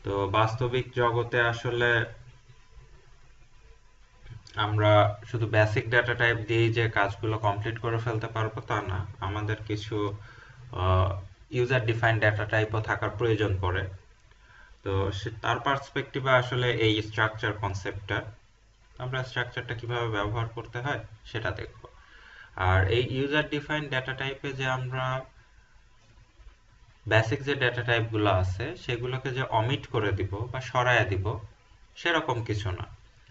তো বাস্তবিক জগতে আসলে আমরা শুধু বেসিক ডাটা টাইপ দিয়েই যে কাজগুলো কমপ্লিট করে ফেলতে পারবো তা না, আমাদের কিছু ইউজার ডিফাইন্ড ডাটা টাইপও থাকার প্রয়োজন পড়ে। তো তার পার্সপেক্টিভে আসলে এই স্ট্রাকচার কনসেপ্টটা, আমরা স্ট্রাকচারটা কিভাবে ব্যবহার করতে হয় সেটা দেখব। আর এই ইউজার ডিফাইন্ড ডাটা টাইপে যে আমরা বেসিক যে ডেটা টাইপগুলো আছে সেগুলোকে যে অমিট করে দিব বা সরায় দিব সেরকম কিছু না।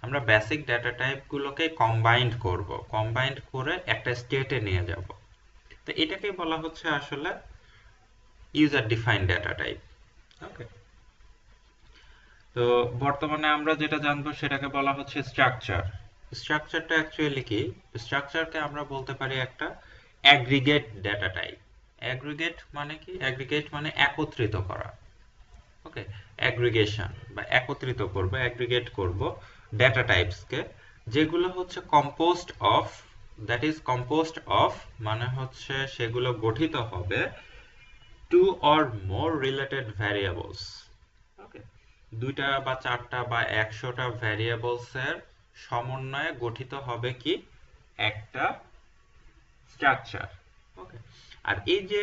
আমরা বেসিক ডেটা টাইপগুলোকে কম্বাইন্ড করব, কম্বাইন্ড করে একটা স্টেটে নিয়ে যাব। তো এটাকেই বলা হচ্ছে আসলে ইউজার ডিফাইন্ড ডেটা টাইপ। ওকে, তো বর্তমানে আমরা যেটা জানবো সেটাকে বলা হচ্ছে স্ট্রাকচার। স্ট্রাকচারটা অ্যাকচুয়ালি কি? স্ট্রাকচারকে আমরা বলতে পারি একটা অ্যাগ্রিগেট ডেটা টাইপ। অ্যাগ্রিগেট মানে কি? অ্যাগ্রিগেট মানে একত্রিত করা। ওকে, অ্যাগ্রিগেশন বা একত্রিত করব, অ্যাগ্রিগেট করব ডেটা টাইপসকে, যেগুলো হচ্ছে composed of, that is composed of মানে হচ্ছে সেগুলো গঠিত হবে two or more related variables. Okay, দুইটা বা চারটা বা 100টা ভ্যারিয়েবলসের সমন্বয়ে গঠিত হবে কি একটা স্ট্রাকচার। ওকে, আর এই যে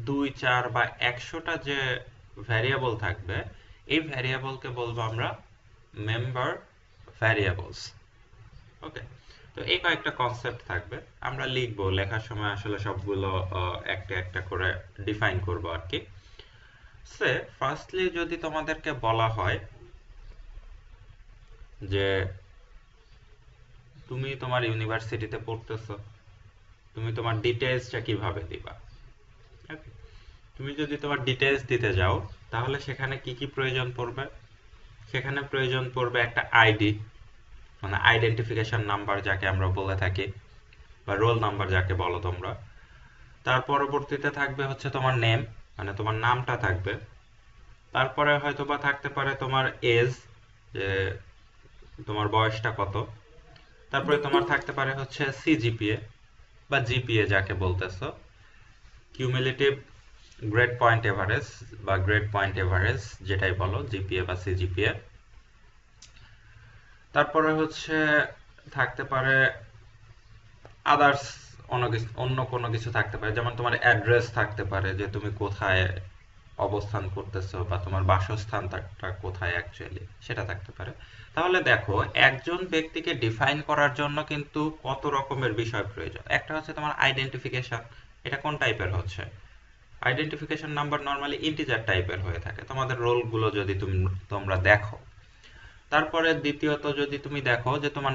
2 4 বা 100টা যে ভ্যারিয়েবল থাকবে, এই ভ্যারিয়েবলকে বলবো আমরা মেম্বার ভ্যারিয়েবলস। ওকে, তো এই কয়েকটা কনসেপ্ট থাকবে, আমরা লিখবো, লেখার সময় আসলে সবগুলো একটা একটা করে ডিফাইন করব আর কি। সে ফার্স্টলি যদি তোমাদেরকে বলা হয় যে তুমি তোমার ইউনিভার্সিটিতে পড়তেছো, তুমি তোমার ডিটেইলসটা কিভাবে দিবা? Okay? তুমি যদি তোমার ডিটেইলস দিতে যাও তাহলে সেখানে কি কি প্রয়োজন পড়বে? সেখানে প্রয়োজন পড়বে একটা আইডি, মানে আইডেন্টিফিকেশন নাম্বার যাকে আমরা বলে থাকি, বা রোল নাম্বার যাকে বলো তোমরা। তার পরবর্তীতে থাকবে হচ্ছে তোমার নেম, মানে তোমার নামটা থাকবে। তারপরে হয়তো বা থাকতে পারে তোমার এজ, যে তোমার বয়সটা কত। তারপরে তোমার থাকতে পারে হচ্ছে সিজিপিএ বা জিপিএ যাকে বলতেছো, কিউমুলেটিভ গ্রেড পয়েন্ট এভারেজ বা গ্রেড পয়েন্ট এভারেজ যেটাই বলো, জিপিএ বা সিজিপিএ। তারপরে হচ্ছে থাকতে পারে আদার্স, অন্য কোনো কিছু থাকতে পারে, যেমন তোমার অ্যাড্রেস থাকতে পারে, যে তুমি কোথায় অবস্থান করতেছো বা তোমার বাসস্থানটা কোথায় অ্যাকচুয়ালি, সেটা থাকতে পারে। তাহলে দেখো, একজন ব্যক্তিকে ডিফাইন করার জন্য কিন্তু কত রকমের বিষয় প্রয়োজন। একটা হচ্ছে তোমার আইডেন্টিফিকেশন, এটা কোন টাইপের হচ্ছে? আইডেন্টিফিকেশন নাম্বার নর্মালি ইন্টিজার টাইপের হয়ে থাকে তোমাদের রোলগুলো যদি তোমরা দেখো। তারপরে দ্বিতীয়ত যদি তুমি দেখো যে তোমার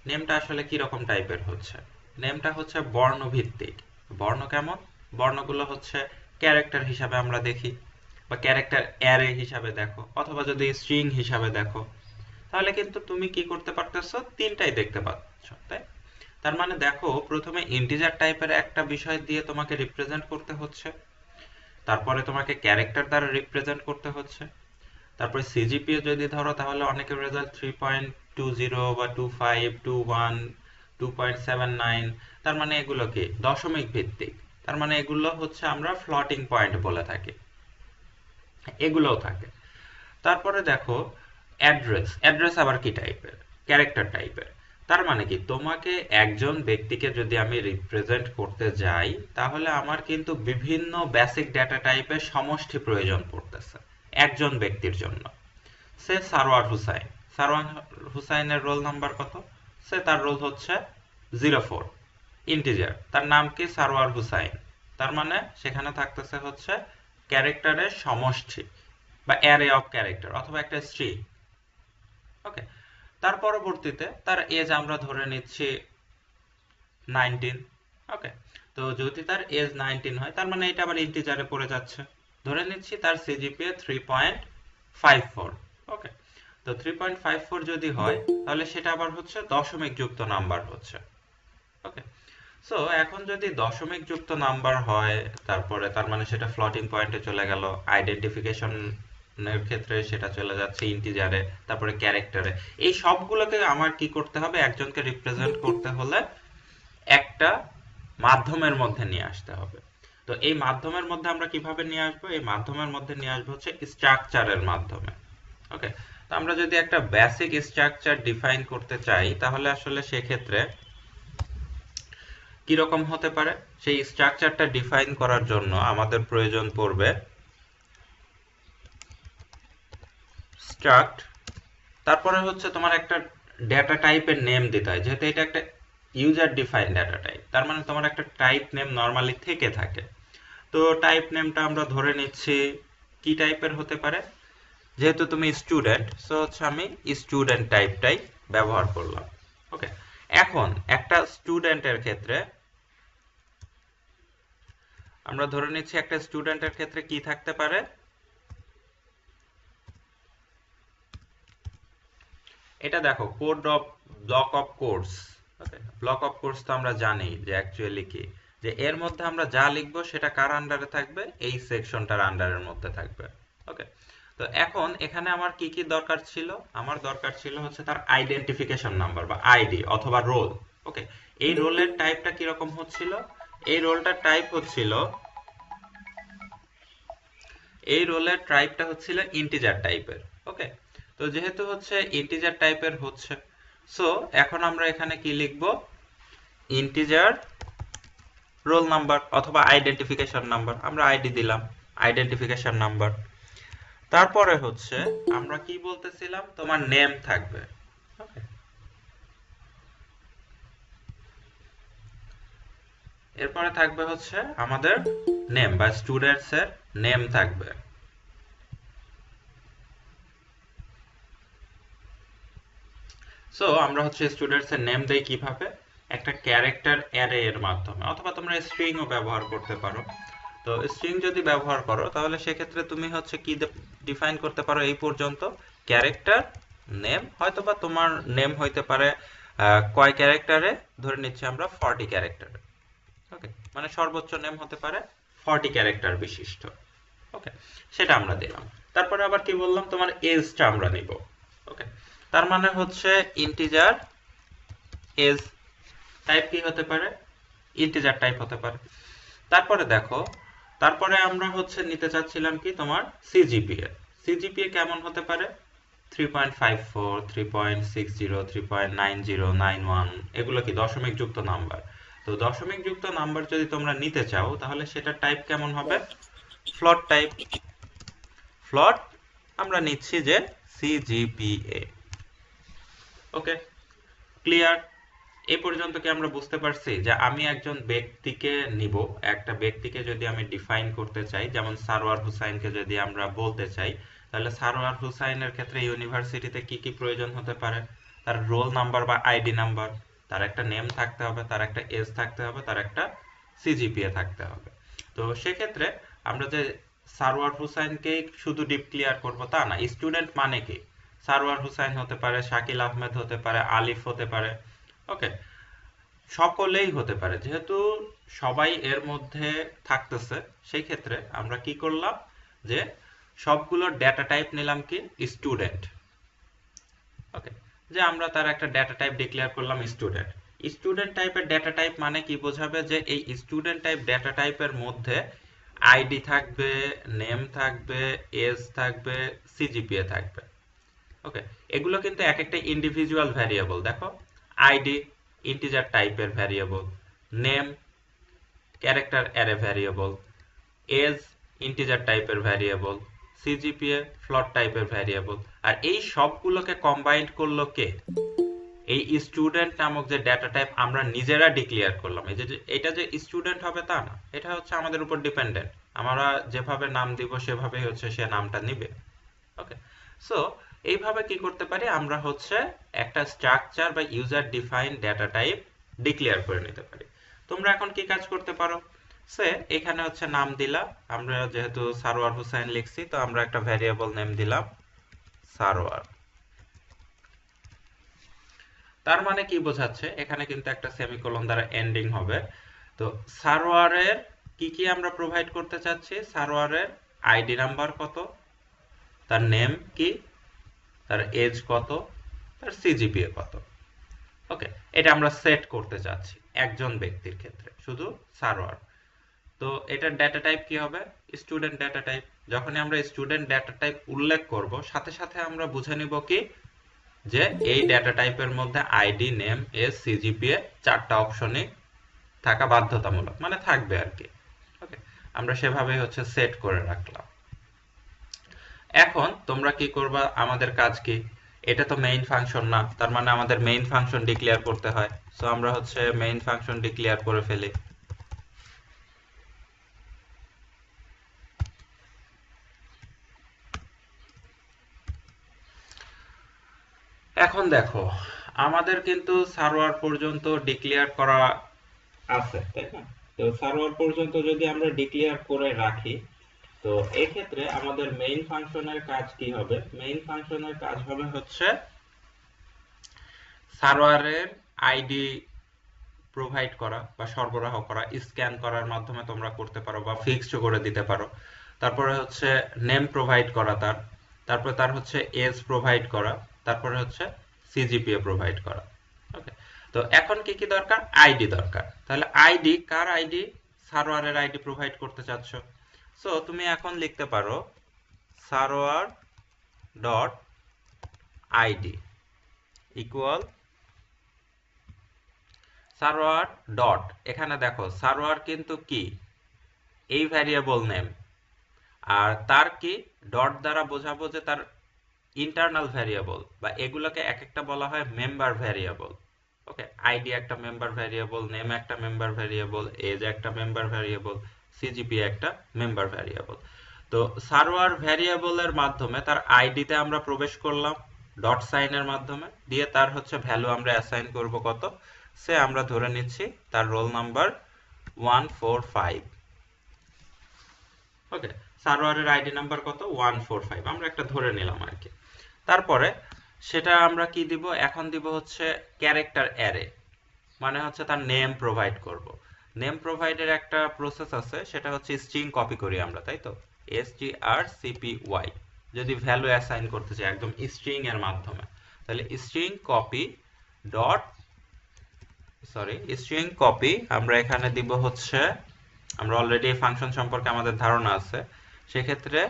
নেমটা আসলে কি রকম টাইপের হচ্ছে। নেমটা হচ্ছে বর্ণভিত্তিক। বর্ণ কেমন? বর্ণগুলো হচ্ছে ক্যারেক্টার হিসাবে আমরা দেখি, বা ক্যারেক্টার অ্যারে হিসাবে দেখো, অথবা যদি স্ট্রিং হিসাবে দেখো, তাহলে কিন্তু তুমি কি করতে পারতেছো, তিনটাই দেখতে পাচ্ছ, তাই? তার মানে দেখো, প্রথমে ইন্টিজার টাইপের একটা বিষয় দিয়ে তোমাকে রিপ্রেজেন্ট করতে হচ্ছে, তারপরে তোমাকে ক্যারেক্টার দ্বারা রিপ্রেজেন্ট করতে হচ্ছে, তারপরে সিজিপিএ যদি ধরো তাহলে অনেকের রেজাল্ট 3.20 বা 25, 21, 2.79। তার মানে এগুলো কি দশমিক ভিত্তিক, তার মানে এগুলো হচ্ছে আমরা ফ্লোটিং পয়েন্ট বলে থাকি, এগুলোও থাকে। তারপরে দেখো অ্যাড্রেস, অ্যাড্রেস আবার কি টাইপের? ক্যারেক্টার টাইপের। তার মানে কি, তোমাকে একজন ব্যক্তিকে যদি আমি রিপ্রেজেন্ট করতে যাই তাহলে আমার কিন্তু বিভিন্ন বেসিক ডেটা টাইপের সমষ্টি প্রয়োজন পড়তেছে একজন ব্যক্তির জন্য। সে সারোয়ার হুসাইন, সারোয়ার হুসাইনের রোল নাম্বার কত? সে তার রোল হচ্ছে 04, ইন্টিজার, তার নাম কি? সারোয়ার হুসাইন। তার মানে সেখানে থাকতেছে হচ্ছে ক্যারেক্টারের সমষ্টি বা অ্যারে অফ ক্যারেক্টার, অথবা একটা স্ট্রিং। ওকে, তার পরবর্তীতে তার এজ আমরা ধরে নিচ্ছি 19। ওকে, তো যদি তার এজ 19 হয় তার মানে এটা আবার ইন্টিজারে পড়ে যাচ্ছে। ধরে নিচ্ছি তার সিজিপিএ 3.54। ওকে, তো 3.54 যদি হয় তাহলে সেটা আবার হচ্ছে দশমিক যুক্ত নাম্বার হচ্ছে। ওকে, সো এখন যদি দশমিক যুক্ত নাম্বার হয়, তারপরে তার মানে সেটা ফ্লোটিং পয়েন্টে চলে গেল, আইডেন্টিফিকেশন এর ক্ষেত্রে সেটা চলে যাচ্ছে ইন্টিজারে, তারপরে ক্যারেক্টারে। এই সবগুলোকে আমার কি করতে হবে? একজনকে রিপ্রেজেন্ট করতে হলে একটা মাধ্যমের মধ্যে নিয়ে আসতে হবে। তো এই মাধ্যমের মধ্যে আমরা কিভাবে নিয়ে আসবো? এই মাধ্যমের মধ্যে নিয়ে আসবো হচ্ছে স্ট্রাকচারের মাধ্যমে। ওকে, তো আমরা যদি একটা বেসিক স্ট্রাকচার ডিফাইন করতে চাই তাহলে আসলে সেক্ষেত্রে কিরকম হতে পারে? সেই স্ট্রাকচারটা ডিফাইন করার জন্য আমাদের প্রয়োজন পড়বে স্ট্রাক্ট, তারপরে হচ্ছে তোমার একটা ডেটা টাইপের নেম দিতে হয়, যেহেতু এটা একটা ইউজার ডিফাইন ডেটা টাইপ, তার মানে তোমার একটা টাইপ নেম নর্মালি থেকে থাকে। তো টাইপ নেমটা আমরা ধরে নিচ্ছি কি টাইপের হতে পারে, যেহেতু তুমি স্টুডেন্ট সো হচ্ছে আমি স্টুডেন্ট টাইপটাই ব্যবহার করলাম। ওকে, এখন একটা স্টুডেন্টের ক্ষেত্রে আমরা ধরে নিচ্ছি একটা স্টুডেন্টের ক্ষেত্রে কি থাকতে পারে, এটা দেখো code of block of course. Okay, block of course তো আমরা জানি যে অ্যাকচুয়ালি কি, যে এর মধ্যে আমরা যা লিখবো সেটা কার আন্ডারে থাকবে, এই সেকশনটার আন্ডারের মধ্যে থাকবে। ওকে, তো এখন এখানে আমার কি কি দরকার ছিল, আমার দরকার ছিল হচ্ছে তার আইডেন্টিফিকেশন নাম্বার বা আইডি অথবা রোল। ওকে, এই রোলের টাইপটা কিরকম হচ্ছিল, এই রোলটার টাইপ হচ্ছিল, এই রোলের টাইপটা হচ্ছিল ইন্টিজার টাইপের। ওকে, তো যেহেতু হচ্ছে ইন্টিজার টাইপের হচ্ছে, সো এখন আমরা এখানে কি লিখব, ইন্টিজার রোল নাম্বার অথবা আইডেন্টিফিকেশন নাম্বার, আমরা আইডি দিলাম, আইডেন্টিফিকেশন নাম্বার। তারপরে হচ্ছে আমরা কি বলতেছিলাম, তোমার নেম থাকবে। ওকে, এরপরে থাকবে হচ্ছে আমাদের নেম বা স্টুডেন্টস এর নেম থাকবে। সো আমরা হচ্ছে স্টুডেন্টস এর নেম দেই কিভাবে, একটা ক্যারেক্টার অ্যারে এর মাধ্যমে, অথবা তোমরা স্ট্রিং ও ব্যবহার করতে পারো। তো স্ট্রিং যদি ব্যবহার করো তাহলে সেক্ষেত্রে তুমি হচ্ছে কি ডিফাইন করতে পারো, এই পর্যন্ত ক্যারেক্টার নেম, হয়তোবা তোমার নেম হইতে পারে কয় ক্যারেক্টারে, ধরে নিচ্ছি আমরা 40 ক্যারেক্টারে। ওকে, মানে সর্বোচ্চ নেম হতে পারে 40 ক্যারেক্টার বিশিষ্ট। ওকে, সেটা আমরা দিলাম। তারপরে আবার কি বললাম, তোমার এজটা আমরা নিব। ওকে, তার মানে হচ্ছে ইন্টিজার এজ, টাইপ কি হতে পারে, ইন্টিজার টাইপ হতে পারে। তারপরে দেখো, তারপরে আমরা হচ্ছে নিতে চাচ্ছিলাম কি তোমার সিজিপিএ, সিজিপিএ কেমন হতে পারে, 3.54, 3.60, 3.90, 91, এগুলো কি দশমিক যুক্ত নাম্বার। তো দশমিক যুক্ত নাম্বার যদি তোমরা নিতে চাও তাহলে সেটা টাইপ কেমন হবে, ফ্লট টাইপ। ফ্লট আমরা নিচ্ছি যে সিজিপিএ। ওকে, ক্লিয়ার? এই পর্যন্ত কি আমরা বুঝতে পারছি যে আমি একজন ব্যক্তিকে নিব, একটা ব্যক্তিকে যদি আমি ডিফাইন করতে চাই, যেমন সারোয়ার হুসাইনকে যদি আমরা বলতে চাই, তাহলে সারোয়ার হুসাইনের ক্ষেত্রে ইউনিভার্সিটিতে কি কি প্রয়োজন হতে পারে, তার রোল নাম্বার বা আইডি নাম্বার, তার একটা নেম থাকতে হবে, তার একটা এজ থাকতে হবে, তার একটা সিজিপিএ থাকতে হবে। তো সেক্ষেত্রে আমরা যে সারোয়ার হুসাইনকেই শুধু ডিক্লেয়ার করব তা না, স্টুডেন্ট মানে কি, সারোয়ার হুসাইন হতে পারে, শাকিল আহমেদ হতে পারে, আলিফ হতে পারে। ওকে, সকলেই হতে পারে, যেহেতু সবাই এর মধ্যে থাকতেছে, সেই ক্ষেত্রে আমরা কি করলাম, যে সবগুলোর ডেটা টাইপ নিলাম কি স্টুডেন্ট। ওকে, যে আমরা তার একটা ডেটা টাইপ ডিক্লেয়ার করলাম স্টুডেন্ট। স্টুডেন্ট টাইপের ডেটা টাইপ মানে কি বোঝাবে, যে এই স্টুডেন্ট টাইপ ডেটা টাইপের মধ্যে আইডি থাকবে, নেম থাকবে, এজ থাকবে, সিজিপিএ থাকবে। ওকে, এগুলো কিন্তু এক একটা ইন্ডিভিজুয়াল ভ্যারিয়েবল। দেখো, আইডি ইন্টিজার টাইপের variable, name character array variable, age integer টাইপের ভ্যারিয়েবল, সিজিপিএ ফ্লট টাইপের ভ্যারিয়েবল। আর এই সবগুলোকে কম্বাইন্ড করলো কে, এই স্টুডেন্ট নামক যে ডেটা টাইপ আমরা নিজেরা ডিক্লেয়ার করলাম। এই যে এটা যে স্টুডেন্ট হবে তা না, এটা হচ্ছে আমাদের উপর ডিপেন্ডেন্ট, আমরা যেভাবে নাম দিব সেভাবেই হচ্ছে সে নামটা নিবে। ওকে, সো এইভাবে কি করতে পারি, আমরা হচ্ছে একটা স্ট্রাকচার বা user define data type declare করে নিতে পারি। তোমরা এখন কি কাজ করতে পারো, সে এখানে হচ্ছে নাম দিলা, আমরা যেহেতু সারোয়ার হুসাইন লিখছি তো আমরা একটা ভ্যারিয়েবল নেম দিলাম সারোয়ার। তার মানে কি বোঝাচ্ছে, এখানে কিন্তু একটা সেমিকোলন দ্বারা এন্ডিং হবে। তো সারোয়ারের কি কি আমরা প্রোভাইড করতে চাচ্ছি, সারোয়ারের আইডি নাম্বার কত, তার নেম কি, তার এজ কত, তার সিজিপিএ কত। ওকে, এটা আমরা সেট করতে চাচ্ছি একজন ব্যক্তির ক্ষেত্রে, শুধু সারোয়ার। তো এটার ডেটা টাইপ কি হবে? Student data type. যখনই আমরা স্টুডেন্ট ডেটা টাইপ উল্লেখ করব, সাথে সাথে আমরা বুঝে নিব কি, যে এই ডেটা টাইপের মধ্যে আইডি, নেম, এজ, সিজিপিএ 4টা অপশনই থাকা বাধ্যতামূলক, মানে থাকবে আর কি। ওকে, আমরা সেভাবেই হচ্ছে সেট করে রাখলাম। এখন তোমরা কি করবা, আমাদের কাজ কি, এটা তো মেইন ফাংশন না, তার মানে আমাদের মেইন ফাংশন ডিক্লেয়ার করতে হয়। সো আমরা হচ্ছে মেইন ফাংশন ডিক্লেয়ার করে ফেলি। এখন দেখো, আমাদের কিন্তু সার্ভার পর্যন্ত ডিক্লেয়ার করা আছে, তাই না? তো সার্ভার পর্যন্ত যদি আমরা ডিক্লেয়ার করে রাখি, তো এক্ষেত্রে আমাদের মেইন ফাংশনের কাজ কি হবে? মেইন ফাংশনের কাজ হবে হচ্ছে সার্ভারের আইডি প্রোভাইড করা বা সরবরাহ করা। স্ক্যান করার মাধ্যমে তোমরা করতে পারো বা ফিক্সড করে দিতে পারো। তারপরে হচ্ছে নেম প্রোভাইড করা তার, তারপরে তার হচ্ছে এজ প্রোভাইড করা, তারপরে হচ্ছে সিজিপিএ প্রোভাইড করা। ওকে, তো এখন কি কি দরকার? আইডি দরকার। তাহলে আইডি, কার আইডি? সার্ভারের আইডি প্রোভাইড করতে চাচ্ছ। সো তুমি এখন লিখতে পারো server dot ID equal server dot, এখানে দেখো সার্ভার কিন্তু কি, এই ভ্যারিয়েবল নেম, আর তার কি ডট দ্বারা বোঝাবো যে তার ইন্টারনাল ভ্যারিয়েবল, বা এগুলোকে এক একটা বলা হয় মেম্বার ভ্যারিয়েবল। ওকে, আইডি একটা মেম্বার ভ্যারিয়েবল, নেম একটা মেম্বার ভ্যারিয়েবল, এজ একটা মেম্বার ভ্যারিয়েবল, সিজিপি একটা মেম্বার ভ্যারিয়েবল। তো সার্ভার ভ্যারিয়েবলের মাধ্যমে তার আইডিতে আমরা প্রবেশ করলাম ডট সাইনের মাধ্যমে, দিয়ে তার হচ্ছে ভ্যালু আমরা অ্যাসাইন করব কত, সে আমরা ধরে নিচ্ছি তার রোল নাম্বার 145। ওকে, সার্ভারের আইডি নাম্বার কত? 145, আমরা একটা ধরে নিলাম আর কি। তারপরে সেটা আমরা কি দিব? এখন দিব হচ্ছে ক্যারেক্টার অ্যারে, মানে হচ্ছে তার নেম প্রোভাইড করব। নেম প্রোভাইডের একটা প্রসেস আছে, সেটা হচ্ছে স্ট্রিং কপি করি আমরা, তাই তো, strcpy, যদি ভ্যালু অ্যাসাইন করতে চাই একদম স্ট্রিং এর মাধ্যমে, তাহলে string copy dot, string copy আমরা এখানে দিব হচ্ছে, আমরা অলরেডি এই ফাংশন সম্পর্কে আমাদের ধারণা আছে, সেক্ষেত্রে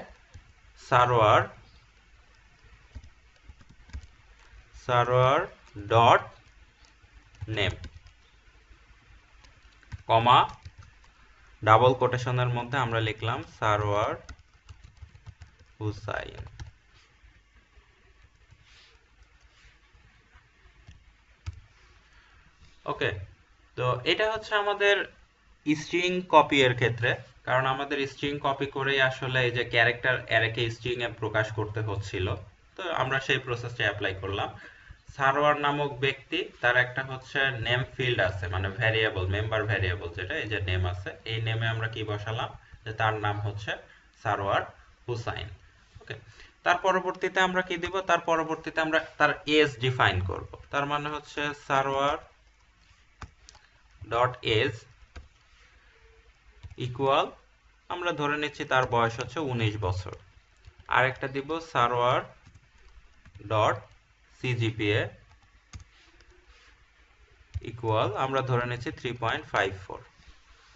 server dot name, comma double কোটেশনের মধ্যে আমরা লিখলাম সার্ভার হুসাইন। ওকে, তো এটা হচ্ছে আমাদের স্ট্রিং কপি এর ক্ষেত্রে, কারণ আমাদের স্ট্রিং কপি করেই আসলে এই যে ক্যারেক্টার অ্যারেকে স্ট্রিং এ প্রকাশ করতে হচ্ছিল, তো আমরা সেই প্রসেসটা অ্যাপ্লাই করলাম। সার্ভার নামক ব্যক্তি, তার একটা হচ্ছে নেম ফিল্ড আছে, মানে ভ্যারিয়েবল, মেম্বার ভ্যারিয়েবল যেটা, এই যে নেম আছে, এই নেমে আমরা কি বসালাম, যে তার নাম হচ্ছে সার্ভার হুসাইন। ওকে, তার পরবর্তীতে আমরা কি দিব? তার পরবর্তীতে আমরা তার এজ ডিফাইন করব, তার মানে হচ্ছে সার্ভার ডট এজ ইকুয়াল, আমরা ধরে নিচ্ছি তার বয়স হচ্ছে 19 বছর। আরেকটা দিব সার্ভার ডট সিজিপিএ ইকুয়াল, আমরা ধরে নিচ্ছি 3.54।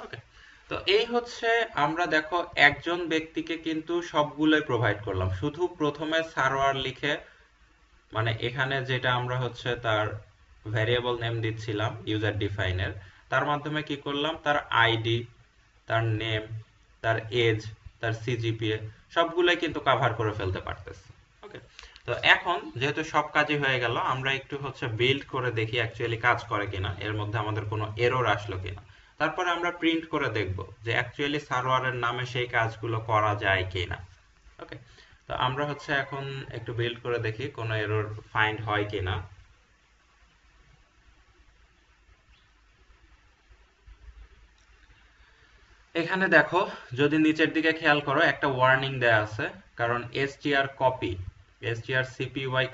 ওকে, তো এই হচ্ছে, আমরা দেখো একজন ব্যক্তিকে কিন্তু সবগুলোই প্রোভাইড করলাম, শুধু প্রথমে সার্ভার লিখে, মানে এখানে যেটা আমরা হচ্ছে তার ভ্যারিয়েবল নেম দিচ্ছিলাম ইউজার ডিফাইনের, তার মাধ্যমে কি করলাম, তার আইডি, তার নেম, তার এজ, তার সিজিপিএ সবগুলোই কিন্তু কভার করে ফেলতে পারতেছে। ওকে, তো এখন যেহেতু সব কাজই হয়ে গেল, আমরা একটু হচ্ছে বিল্ড করে দেখি অ্যাকচুয়ালি কাজ করে কিনা, এর মধ্যে আমাদের কোনো এরর আসলো কিনা। তারপরে আমরা প্রিন্ট করে দেখব যে অ্যাকচুয়ালি সার্ভারের নামে সেই কাজগুলো করা যায় কিনা। ওকে, তো আমরা হচ্ছে এখন একটু বিল্ড করে দেখি কোনো এরর ফাইন্ড হয় কিনা। এখানে দেখো, যদি নিচের দিকে খেয়াল করো, একটা ওয়ার্নিং দেয়া আছে, কারণ strcpy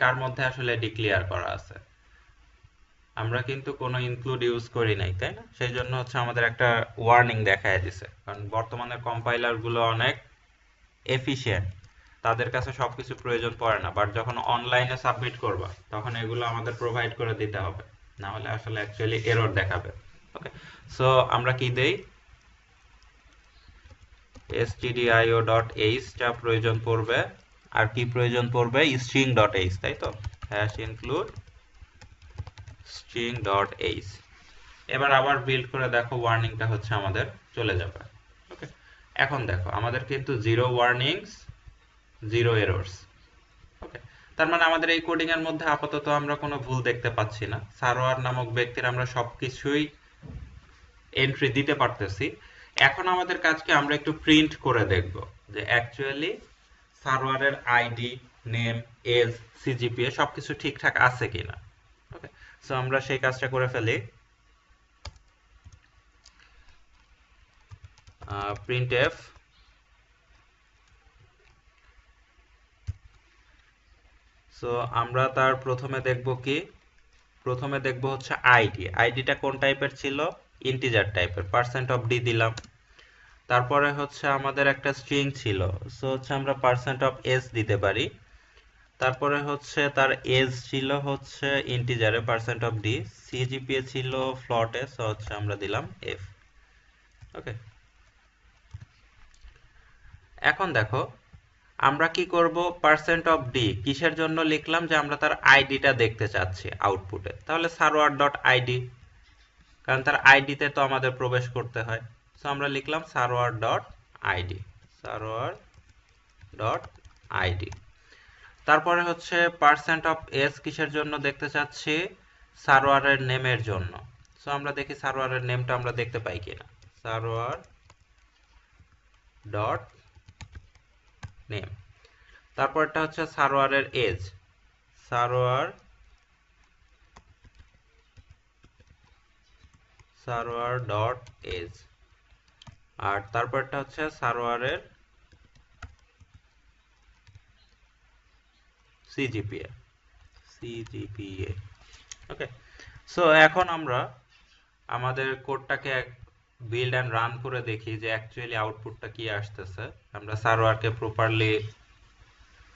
কার মধ্যে আসলে ডিক্লেয়ার করা আছে, আমরা কিন্তু কোনো ইনক্লুড ইউজ করি নাই, তাই না? সেই জন্য হচ্ছে আমাদের একটা ওয়ার্নিং দেখায় দিছে, কারণ বর্তমানে কম্পাইলার গুলো অনেক এফিশিয়েন্ট, তাদের কাছে সবকিছু প্রয়োজন পড়ে না, বাট যখন অনলাইনে সাবমিট করবা তখন এগুলো আমাদের প্রোভাইড করে দিতে হবে, না হলে আসলে অ্যাকচুয়ালি এরর দেখাবে। ওকে, সো আমরা কি দেই, stdio.h টা প্রয়োজন পড়বে, আর কি প্রয়োজন পড়বে, string.h, তাই তো, হ্যাশ ইনক্লুড string.h। এবার আবার বিল্ড করে দেখো, ওয়ার্নিংটা হচ্ছে আমাদের চলে যাবে। ওকে, এখন দেখো আমাদের কিন্তু জিরো ওয়ার্নিংস, জিরো এরর্স। ওকে, তার মানে আমাদের এই কোডিং এর মধ্যে আপাতত আমরা কোনো ভুল দেখতে পাচ্ছি না। সারোয়ার নামক ব্যক্তির আমরা সবকিছুই এন্ট্রি দিতে পারতেছি। এখন আমাদের কাজকে আমরা একটু প্রিন্ট করে দেখব যে অ্যাকচুয়ালি সার্ভারের আইডি, নেম, এজ, সিজিপিএ সবকিছু ঠিকঠাক আছে কিনা। ওকে, সো আমরা সেই কাজটা করে ফেলি। printf সো আমরা তার প্রথমে দেখব কি, প্রথমে দেখব হচ্ছে আইডি। আইডিটা কোন টাইপের ছিল, ইন্টিজার টাইপের, %d দিলাম। তারপরে হচ্ছে আমাদের একটা স্ট্রিং ছিল, সো হচ্ছে আমরা %s দিতে পারি। তারপরে হচ্ছে তার এজ ছিল হচ্ছে ইন্টিজারে %d, সিজিপিএ ছিল ফ্লোটে, সো হচ্ছে আমরা দিলাম f। ওকে, এখন দেখো আমরা কি করব, %d কিসের জন্য লিখলাম, যে আমরা তার আইডিটা দেখতে চাচ্ছি আউটপুটে, তাহলে server.id, কারণ তার আইডিতে তো আমাদের প্রবেশ করতে হয়। সো আমরা লিখলাম server.id, server.id। তারপরে হচ্ছে %s কিসের জন্য দেখতে চাচ্ছি, সার্ভারের নেমের জন্য। সো আমরা দেখি সার্ভারের নেমটা আমরা দেখতে পাই কিনা, server.name। তারপরটা হচ্ছে সার্ভারের এজ, server.age। আর তারপরটা হচ্ছে সার্ভারের সিজিপিএ। ওকে, সো এখন আমরা আমাদের কোডটাকে বিল্ড অ্যান্ড রান করে দেখি যে অ্যাকচুয়ালি আউটপুটটা কি আসতেছে, আমরা সার্ভারকে প্রপারলি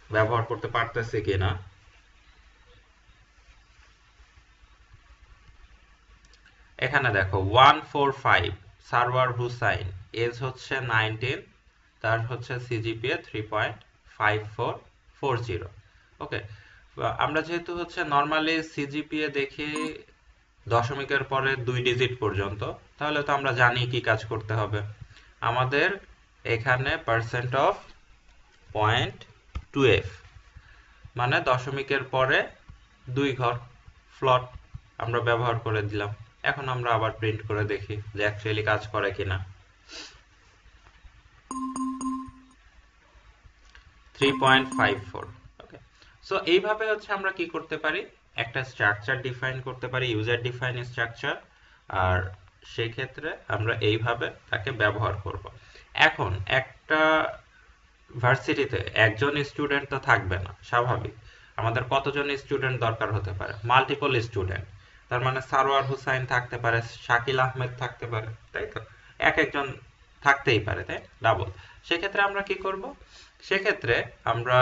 ব্যবহার করতে পারতেছি কিনা। এখানে দেখো 145, সার্ভার হুসাইন, এজ হচ্ছে 19, তার হচ্ছে সিজিপিএ 3.5440। ওকে, আমরা যেহেতু হচ্ছে নর্মালি সিজিপিএ দেখি দশমিকের পরে 2 ডিজিট পর্যন্ত, তাহলে তো আমরা জানি কি কাজ করতে হবে। আমাদের এখানে %.2f মানে দশমিকের পরে 2 ঘর ফ্লট আমরা ব্যবহার করে দিলাম। এখন আমরা আবার প্রিন্ট করে দেখি যে অ্যাকচুয়ালি কাজ করে কিনা। 3.54। ওকে, সো এইভাবে হচ্ছে আমরা কি করতে পারি, একটা স্ট্রাকচার ডিফাইন করতে পারি, ইউজার ডিফাইন স্ট্রাকচার, আর সেই ক্ষেত্রে আমরা এইভাবে তাকে ব্যবহার করব। এখন একটা ভার্সিটিতে একজন স্টুডেন্ট তো থাকবে না, স্বাভাবিক। আমাদের কতজন স্টুডেন্ট দরকার হতে পারে, মাল্টিপল স্টুডেন্ট। তার মানে সারোয়ার হুসাইন থাকতে পারে, শাকিল আহমেদ থাকতে পারে, তাই তো, এক একজন থাকতেই পারে, তাই ডাবল। সেক্ষেত্রে আমরা কি করব, সেক্ষেত্রে আমরা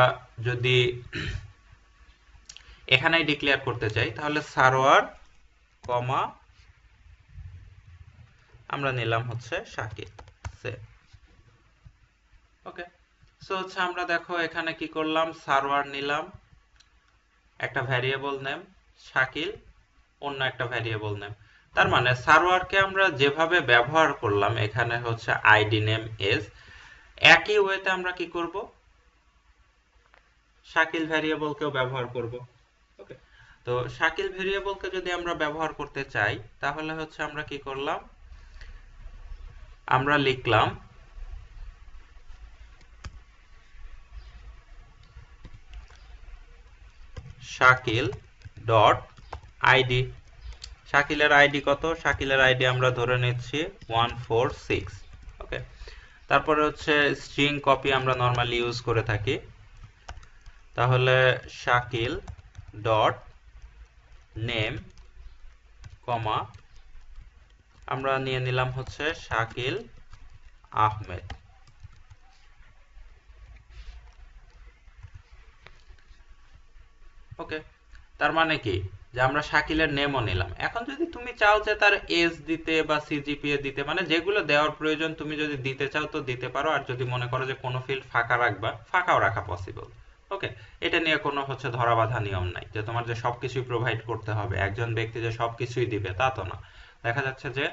যদি এখানেই ডিক্লেয়ার করতে চাই, তাহলে সারোয়ার কমা আমরা নিলাম হচ্ছে শাকিল, সে। ওকে, সো হচ্ছে আমরা দেখো এখানে কি করলাম, সারোয়ার নিলাম একটা ভ্যারিয়েবল নেম, শাকিল অন্য একটা ভ্যারিয়েবল নেম। তার মানে সার্ভারকে আমরা যেভাবে ব্যবহার করলাম, এখানে হচ্ছে আইডি, নেম, এজ, একই ওয়েতে আমরা কি করব, শাকিল ভ্যারিয়েবলকেও ব্যবহার করব। ওকে, তো শাকিল ভ্যারিয়েবলকে যদি আমরা ব্যবহার করতে চাই, তাহলে হচ্ছে আমরা কি করলাম, আমরা লিখলাম শাকিল ডট আইডি। শাকিলের আইডি কত, শাকিলের আইডি আমরা ধরে নিচ্ছি 146। ওকে, তারপরে হচ্ছে স্ট্রিং কপি আমরা নরমালি ইউজ করে থাকি, তাহলে শাকিল ডট নেম কমা আমরা নিয়ে নিলাম হচ্ছে শাকিল আহমেদ। ওকে, তার মানে কি, যে আমরা শাকিলের নেমও নিলাম। এখন যদি তুমি চাও যে তার এজ দিতে বা সিজিপিএ দিতে, মানে যেগুলো দেওয়ার প্রয়োজন তুমি যদি দিতে চাও তো দিতে পারো, আর যদি মনে করো যে কোনো ফিল্ড ফাঁকা রাখবা, ফাঁকাও রাখা পসিবল। ওকে, এটা নিয়ে কোনো ধরা বাঁধা নিয়ম নাই যে তোমার যে সবকিছুই প্রোভাইড করতে হবে, একজন ব্যক্তি যে সবকিছুই দিবে তা তো না। দেখা যাচ্ছে যে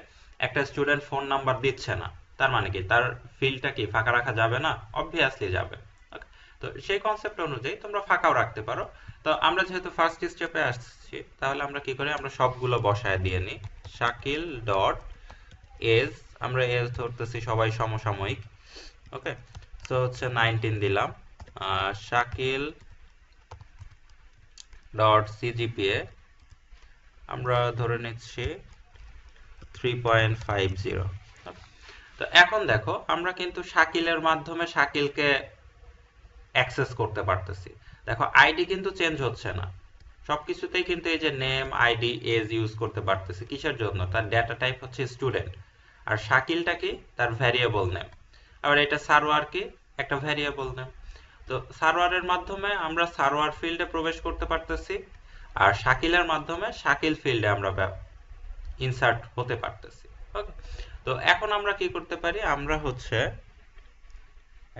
একটা স্টুডেন্ট ফোন নাম্বার দিচ্ছে না, তার মানে কি তার ফিল্ডটা কি ফাঁকা রাখা যাবে না? অবভিয়াসলি যাবে। Okay? তো সেই কনসেপ্ট অনুযায়ী তোমরা ফাঁকাও রাখতে পারো। তো আমরা যেহেতু ফার্স্ট স্টেপে আসছি, তাহলে আমরা কি করি, আমরা সবগুলো বসায় দিয়ে নিই। শাকিল ডট এজ, আমরা এজ ধরতেছি সবাই সমসাময়িক। ওকে, তো হচ্ছে 19 দিলাম। শাকিল ডট সিজিপিএ আমরা ধরে নিচ্ছি 3.50। তো এখন দেখো আমরা কিন্তু শাকিলের মাধ্যমে শাকিলকে অ্যাক্সেস করতে পারতেছি। দেখো আইডি কিন্তু চেঞ্জ হচ্ছে না, সবকিছুতেই কিন্তু এই যে নেম আইডি এজ ইউজ করতে পারতেছি। কিসের জন্য? তার ডেটা টাইপ হচ্ছে স্টুডেন্ট, আর শাকিলটা কি তার ভ্যারিয়েবল নেম। আবার এটা সার্ভার কি একটা ভ্যারিয়েবল নেম। তো সার্ভারের মাধ্যমে আমরা সার্ভার ফিল্ডে প্রবেশ করতে পারতেছি, আর শাকিলের মাধ্যমে শাকিল ফিল্ডে আমরা ইনসার্ট হতে পারতেছি। ওকে, তো এখন আমরা কি করতে পারি, আমরা হচ্ছে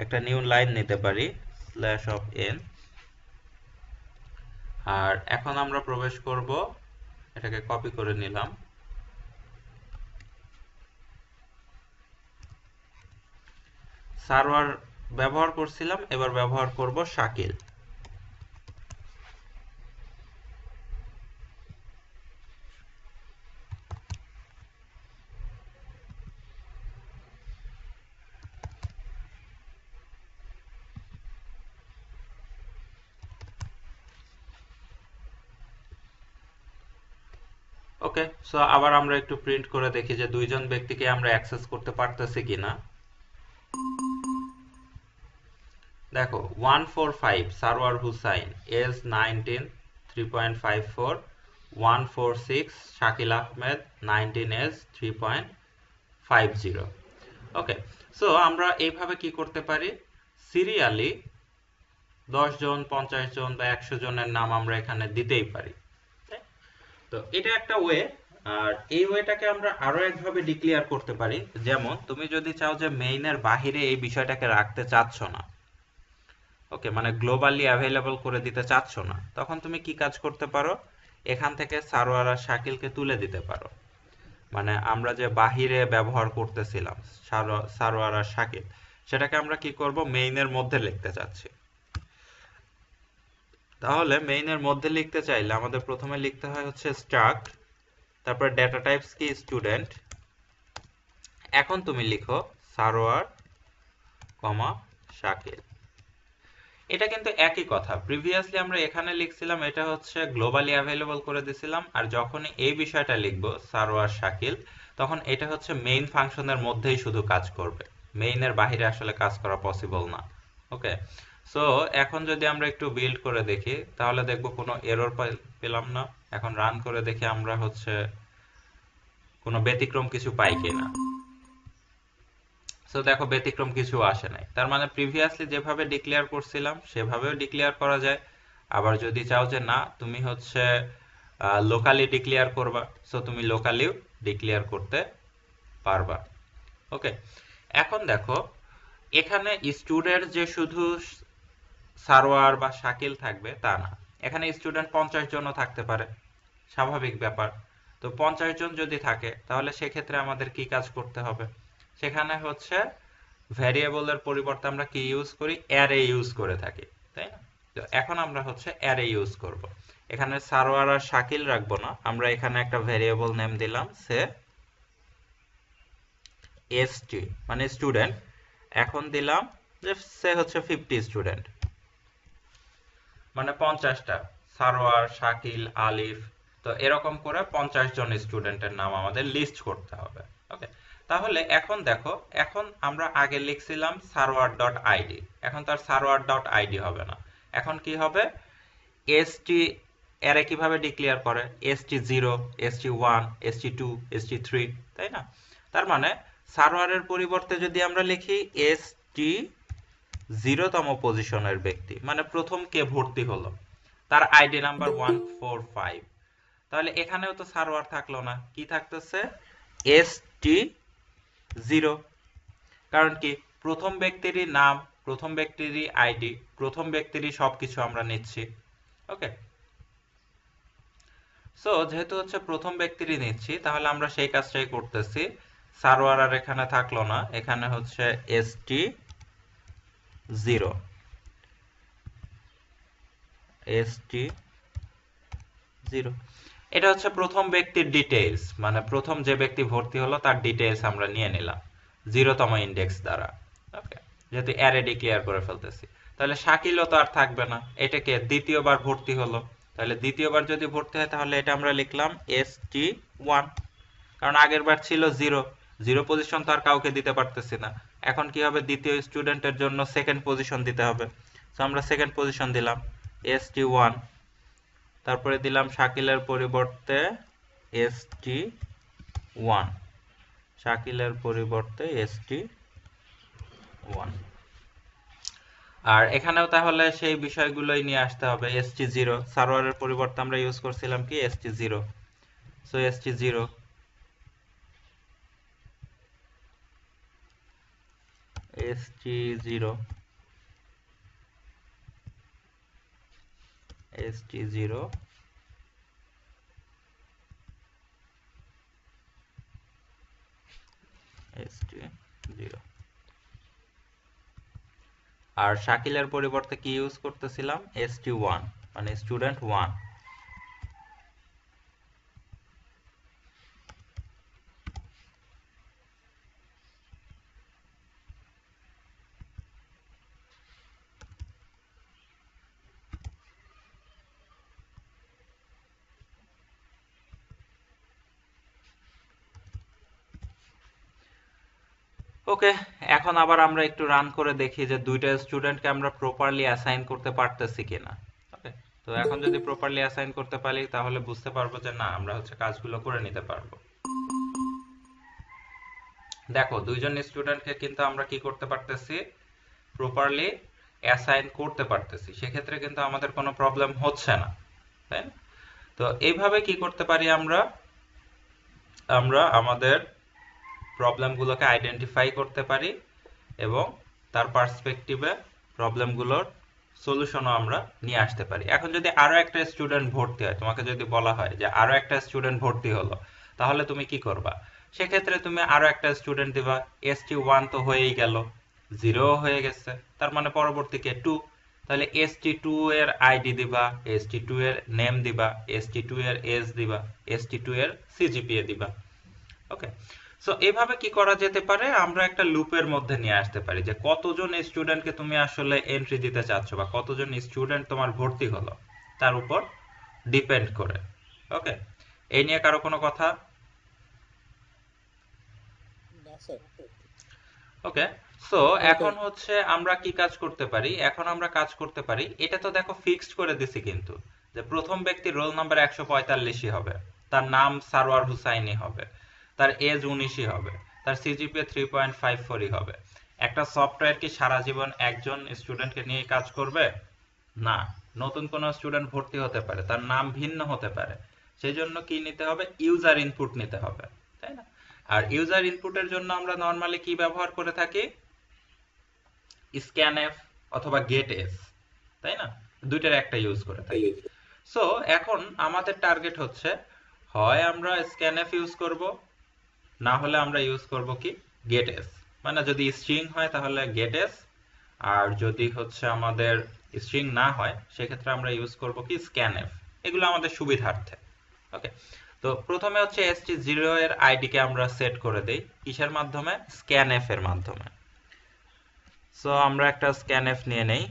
একটা নিউ লাইন নিতে পারি স্ল্যাশ অফ এন, আর এখন আমরা প্রবেশ করব, এটাকে কপি করে নিলাম। সার্ভার ব্যবহার করছিলাম, এবার ব্যবহার করব শাকিল। ওকে, সো আবার আমরা একটু প্রিন্ট করে দেখি যে দুইজন ব্যক্তিকে আমরা অ্যাক্সেস করতে পারতেছি কিনা। দেখো 145 সারওয়ার হুসাইন, এজ 19, 3.54। 146 শাকিল আহমেদ, 19 এজ, 3.50। ওকে, সো আমরা এইভাবে কি করতে পারি, সিরিয়ালি 10 জন 50 জন বা 100 জনের নাম আমরা এখানে দিতেই পারি। তো এটা একটা ওয়ে। আর এই ওয়েটাকে আমরা আরো একভাবে ডিক্লেয়ার করতে পারি। যেমন তুমি যদি চাও যে মেইনের বাহিরে এই বিষয়টাকে রাখতে চাচ্ছ না, ওকে, মানে গ্লোবালি অ্যাভেলেবল করে দিতে চাচ্ছ না, তখন তুমি কি কাজ করতে পারো, এখান থেকে সারোয়ার আর শাকিলকে তুলে দিতে পারো। মানে আমরা যে বাহিরে ব্যবহার করতেছিলাম সারোয়ার আর শাকিল, সেটাকে আমরা কি করব, মেইনের মধ্যে লিখতে চাচ্ছি। তাহলে মেইনের মধ্যে লিখতে চাইলে আমাদের প্রথমে লিখতে হয় হচ্ছে স্ট্রাক্ট, তারপর ডেটা টাইপস কি স্টুডেন্ট। এখন তুমি লিখো সারোয়ার কমা শাকিল। এটা কিন্তু একই কথা, প্রিভিয়াসলি আমরা এখানে লিখছিলাম এটা হচ্ছে গ্লোবালি অ্যাভেলেবল করে দিছিলাম, আর যখনই এই বিষয়টা লিখবো সারোয়ার শাকিল, তখন এটা হচ্ছে মেইন ফাংশনের মধ্যেই শুধু কাজ করবে, মেইনের বাইরে আসলে কাজ করা পসিবল না। ওকে, সো এখন যদি আমরা একটু বিল্ড করে দেখি তাহলে দেখবো কোনো এরর পেলাম না। এখন রান করে দেখি আমরা হচ্ছে কোনো ব্যতিক্রম কিছু পাই কিনা। সো দেখো ব্যতিক্রম কিছু আসে নাই, তার মানে প্রিভিয়াসলি যেভাবে ডিক্লেয়ার করছিলাম সেভাবেও ডিক্লেয়ার করা যায়। আবার যদি চাও যে না তুমি হচ্ছে লোকালি ডিক্লেয়ার করবা, সো তুমি লোকালিও ডিক্লেয়ার করতে পারবা। ওকে, এখন দেখো এখানে স্টুডেন্ট যে শুধু সারোয়ার বা শাকিল থাকবে তা না, এখানে স্টুডেন্ট 50 জনও থাকতে পারে, স্বাভাবিক ব্যাপার। তো 50 জন যদি থাকে তাহলে সেক্ষেত্রে আমাদের কি কাজ করতে হবে, সেখানে হচ্ছে ভ্যারিয়েবলের পরিবর্তে আমরা কি ইউজ করি, অ্যারে ইউজ করে থাকি, তাই না? তো এখন আমরা হচ্ছে অ্যারে ইউজ করব। এখানে সারোয়ার আর শাকিল রাখবো না, আমরা এখানে একটা ভ্যারিয়েবল নেম দিলাম সে এসটি মানে স্টুডেন্ট। এখন দিলাম যে সে হচ্ছে 50 স্টুডেন্ট, মানে 50টা সারোয়ার শাকিল আলিফ, তো এরকম করে 50 জন স্টুডেন্টের নাম আমাদের লিস্ট করতে হবে। ওকে, তাহলে এখন দেখো, এখন আমরা আগে লিখছিলাম সারোয়ার ডট আইডি, এখন তার সারোয়ার ডট আইডি হবে না, এখন কি হবে, এসটি এরে কিভাবে ডিক্লেয়ার করে, ST0 ST1 ST2 ST3, তাই না? তার মানে সার্ভারের পরিবর্তে যদি আমরা লিখি ST 0তম পজিশনের ব্যক্তি, মানে প্রথম কে ভর্তি হলো, তার আইডি নাম্বার 145, তাহলে এখানেও তো সার্ভার থাকলো না, কি থাকতেছে st0। কারণ কি প্রথম ব্যক্তিরই নাম, প্রথম ব্যক্তিরই আইডি, প্রথম ব্যক্তিরই সবকিছু আমরা নিচ্ছি। ওকে, সো যেহেতু হচ্ছে প্রথম ব্যক্তিরই নিচ্ছি তাহলে আমরা সেই কাজটাই করতেছি। সার্ভার আর এখানে থাকলো না, এখানে হচ্ছে st0 st0। এটা হচ্ছে প্রথম ব্যক্তির ডিটেইলস, মানে প্রথম যে ব্যক্তি ভর্তি হলো তার ডিটেইলস আমরা নিয়ে নিলাম 0তম ইন্ডেক্স দ্বারা। ওকে, যেহেতু অ্যারে ডিক্লেয়ার করে ফেলতেছি। তাহলে শাকিলও তো আর থাকবে না, এটাকে দ্বিতীয়বার ভর্তি হলো, তাহলে দ্বিতীয়বার যদি ভর্তি হয় তাহলে এটা আমরা লিখলাম st1, কারণ আগের বার ছিল 0, 0 পজিশন তো আর কাউকে দিতে পারতেছি না। এখন কি হবে, দ্বিতীয় স্টুডেন্টের জন্য সেকেন্ড পজিশন দিতে হবে, তো আমরা সেকেন্ড পজিশন দিলাম st1। তারপরে দিলাম শাকিলের পরিবর্তে st1, শাকিলের পরিবর্তে st1। আর এখানেও তাহলে সেই বিষয়গুলোই নিয়ে আসতে হবে। st0 সার্ভারের পরিবর্তে আমরা ইউজ করছিলাম কি st0, so st0 st0 st0 st0। আর শাকিলের পরিবর্তে কি ইউজ করতেছিলাম st1, মানে স্টুডেন্ট 1। ওকে, এখন আবার আমরা একটু রান করে দেখি যে দুইটা স্টুডেন্টকে আমরা প্রপারলি অ্যাসাইন করতে পারতেছি কিনা। ওকে, তো এখন যদি প্রপারলি অ্যাসাইন করতে পারি তাহলে বুঝতে পারবো যে না, আমরা হচ্ছে কাজগুলো করে নিতে পারবো। দেখো দুইজন স্টুডেন্টকে কিন্তু আমরা কি করতে পারতেছি, প্রপারলি অ্যাসাইন করতে পারতেছি, সেক্ষেত্রে কিন্তু আমাদের কোনো প্রবলেম হচ্ছে না, তাই না? তো এইভাবে কি করতে পারি, আমরা আমরা আমাদের প্রবলেমগুলোকে আইডেন্টিফাই করতে পারি এবং তার পার্সপেক্টিভে প্রবলেমগুলোর সলিউশনও আমরা নিয়ে আসতে পারি। এখন যদি আরো একটা স্টুডেন্ট ভর্তি হয়, তোমাকে যদি বলা হয় যে আরো একটা স্টুডেন্ট ভর্তি হলো, তাহলে তুমি কি করবা? সেক্ষেত্রে তুমি আরো একটা স্টুডেন্ট দিবা, st1 তো হয়েই গেল, 0 হয়ে গেছে, তার মানে পরবর্তী কে 2, তাহলে st2 এর আইডি দিবা, st2 এর নেম দিবা, st2 এর এজ দিবা, st2 এর সিজিপিএ দিবা। ওকে, সো এভাবে কি করা যেতে পারে, আমরা একটা লুপের মধ্যে নিয়ে আসতে পারি যে কতজন স্টুডেন্টকে তুমি আসলে এন্ট্রি দিতে চাচ্ছ বা কতজন স্টুডেন্ট তোমার ভর্তি হলো তার উপর ডিপেন্ড করে। ওকে, এই নিয়ে কারো কোনো কথা? ওকে, সো এখন হচ্ছে আমরা কি কাজ করতে পারি, এখন আমরা কাজ করতে পারি, এটা তো দেখো ফিক্সড করে দিছি কিন্তু, যে প্রথম ব্যক্তির রোল নাম্বার 145ই হবে, তার নাম সারওয়ার হুসাইনি হবে, তার এজ 19ই হবে, তার সিজিপিএ 3.54ই হবে। একটা সফটওয়্যার কি সারা জীবন একজন স্টুডেন্টকে নিয়ে কাজ করবে? না, নতুন কোনো স্টুডেন্ট ভর্তি হতে পারে, তার নাম ভিন্ন হতে পারে, সেই জন্য কি নিতে হবে, ইউজার ইনপুট নিতে হবে, তাই না? আর ইউজার ইনপুটের জন্য আমরা নর্মালি কি ব্যবহার করে থাকি, স্ক্যানএফ অথবা গেটএস, তাই না? দুইটার একটা ইউজ করে থাকি। সো এখন আমাদের টার্গেট হচ্ছে হয় আমরা স্ক্যানএফ ইউজ করব, না হলে আমরা ইউজ করব কি গেটএস, মানে যদি স্ট্রিং হয় তাহলে গেটএস, আর যদি হচ্ছে আমাদের স্ট্রিং না হয় সেক্ষেত্রে আমরা ইউজ করব কি স্ক্যানএফ, এগুলো আমাদের সুবিধার্থে। ওকে, তো প্রথমে হচ্ছে st0 এর আইডি কে আমরা সেট করে দেই কিসের মাধ্যমে, স্ক্যানএফ এর মাধ্যমে। সো আমরা একটা স্ক্যানএফ নিয়ে নেই,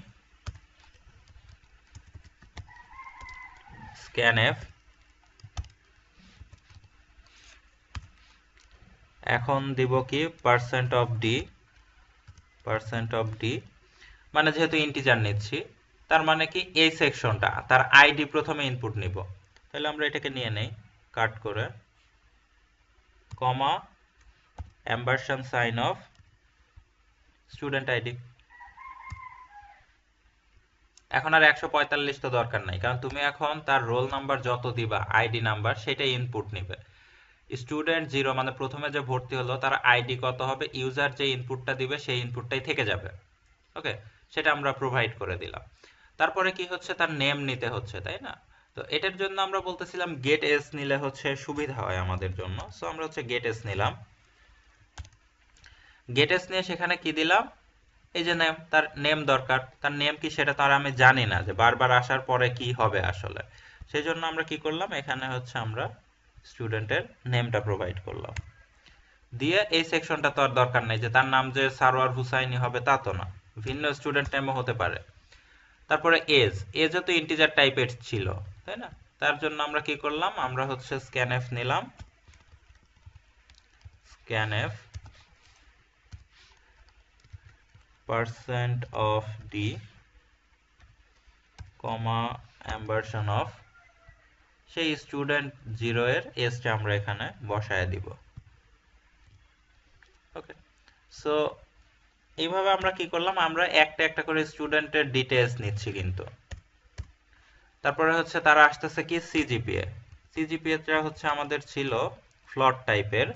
স্ক্যানএফ। এখন দিব কি %d, মানে যেহেতু ইন্টিজার নিচ্ছি তার মানে কি এই সেকশনটা তার আইডি প্রথমে ইনপুট নিব, তাহলে আমরা এটাকে নিয়ে নেই কাট করে, comma ampersand sign of student ID. এখন আর 145 তো দরকার নাই, কারণ তুমি এখন তার রোল নাম্বার যত দিবা, আইডি নাম্বার, সেটাই ইনপুট নিবে। স্টুডেন্ট জিরো মানে প্রথমে যে ভর্তি হলো তার আইডি কত হবে, ইউজার যে ইনপুটটা দিবে সেই ইনপুটটাই থেকে যাবে। ওকে, সেটা আমরা প্রোভাইড করে দিলাম। তারপরে কি হচ্ছে, তার নেম নিতে হচ্ছে, তাই না? তো এটার জন্য আমরা বলতেছিলাম গেট এস নিলে হচ্ছে সুবিধা হয় আমাদের জন্য। সো আমরা হচ্ছে গেট এস নিলাম। গেট এস নিয়ে সেখানে কি দিলাম, এই যে নেম, তার নেম দরকার। তার নেম কি সেটা তার আমি জানি না, যে বারবার আসার পরে কি হবে আসলে। সেই জন্য আমরা কি করলাম, এখানে হচ্ছে আমরা স্টুডেন্টের নেমটা প্রোভাইড করলাম। দিয়ে এই সেকশনটা তো আর দরকার নেই, যে তার নাম যে সারোয়ার হুসাইনি হবে তা তো না, ভিন্ন স্টুডেন্ট নেমও হতে পারে। তারপরে এজ, এজও তো ইন্টিজার টাইপের ছিল, তাই না? তার জন্য আমরা কি করলাম, আমরা হচ্ছে স্ক্যানএফ নিলাম। Scanf percent of d comma ampersand of, সেই স্টুডেন্ট জিরো এর এজটা আমরা এখানে বসায় দিব। ওকে, সো এইভাবে আমরা কি করলাম, আমরা একটা একটা করে স্টুডেন্টের ডিটেলস নিচ্ছি কিন্তু। তারপরে হচ্ছে তারা আসতেছে কি সিজিপিএ। সিজিপিএটা হচ্ছে আমাদের ছিল ফ্লট টাইপের,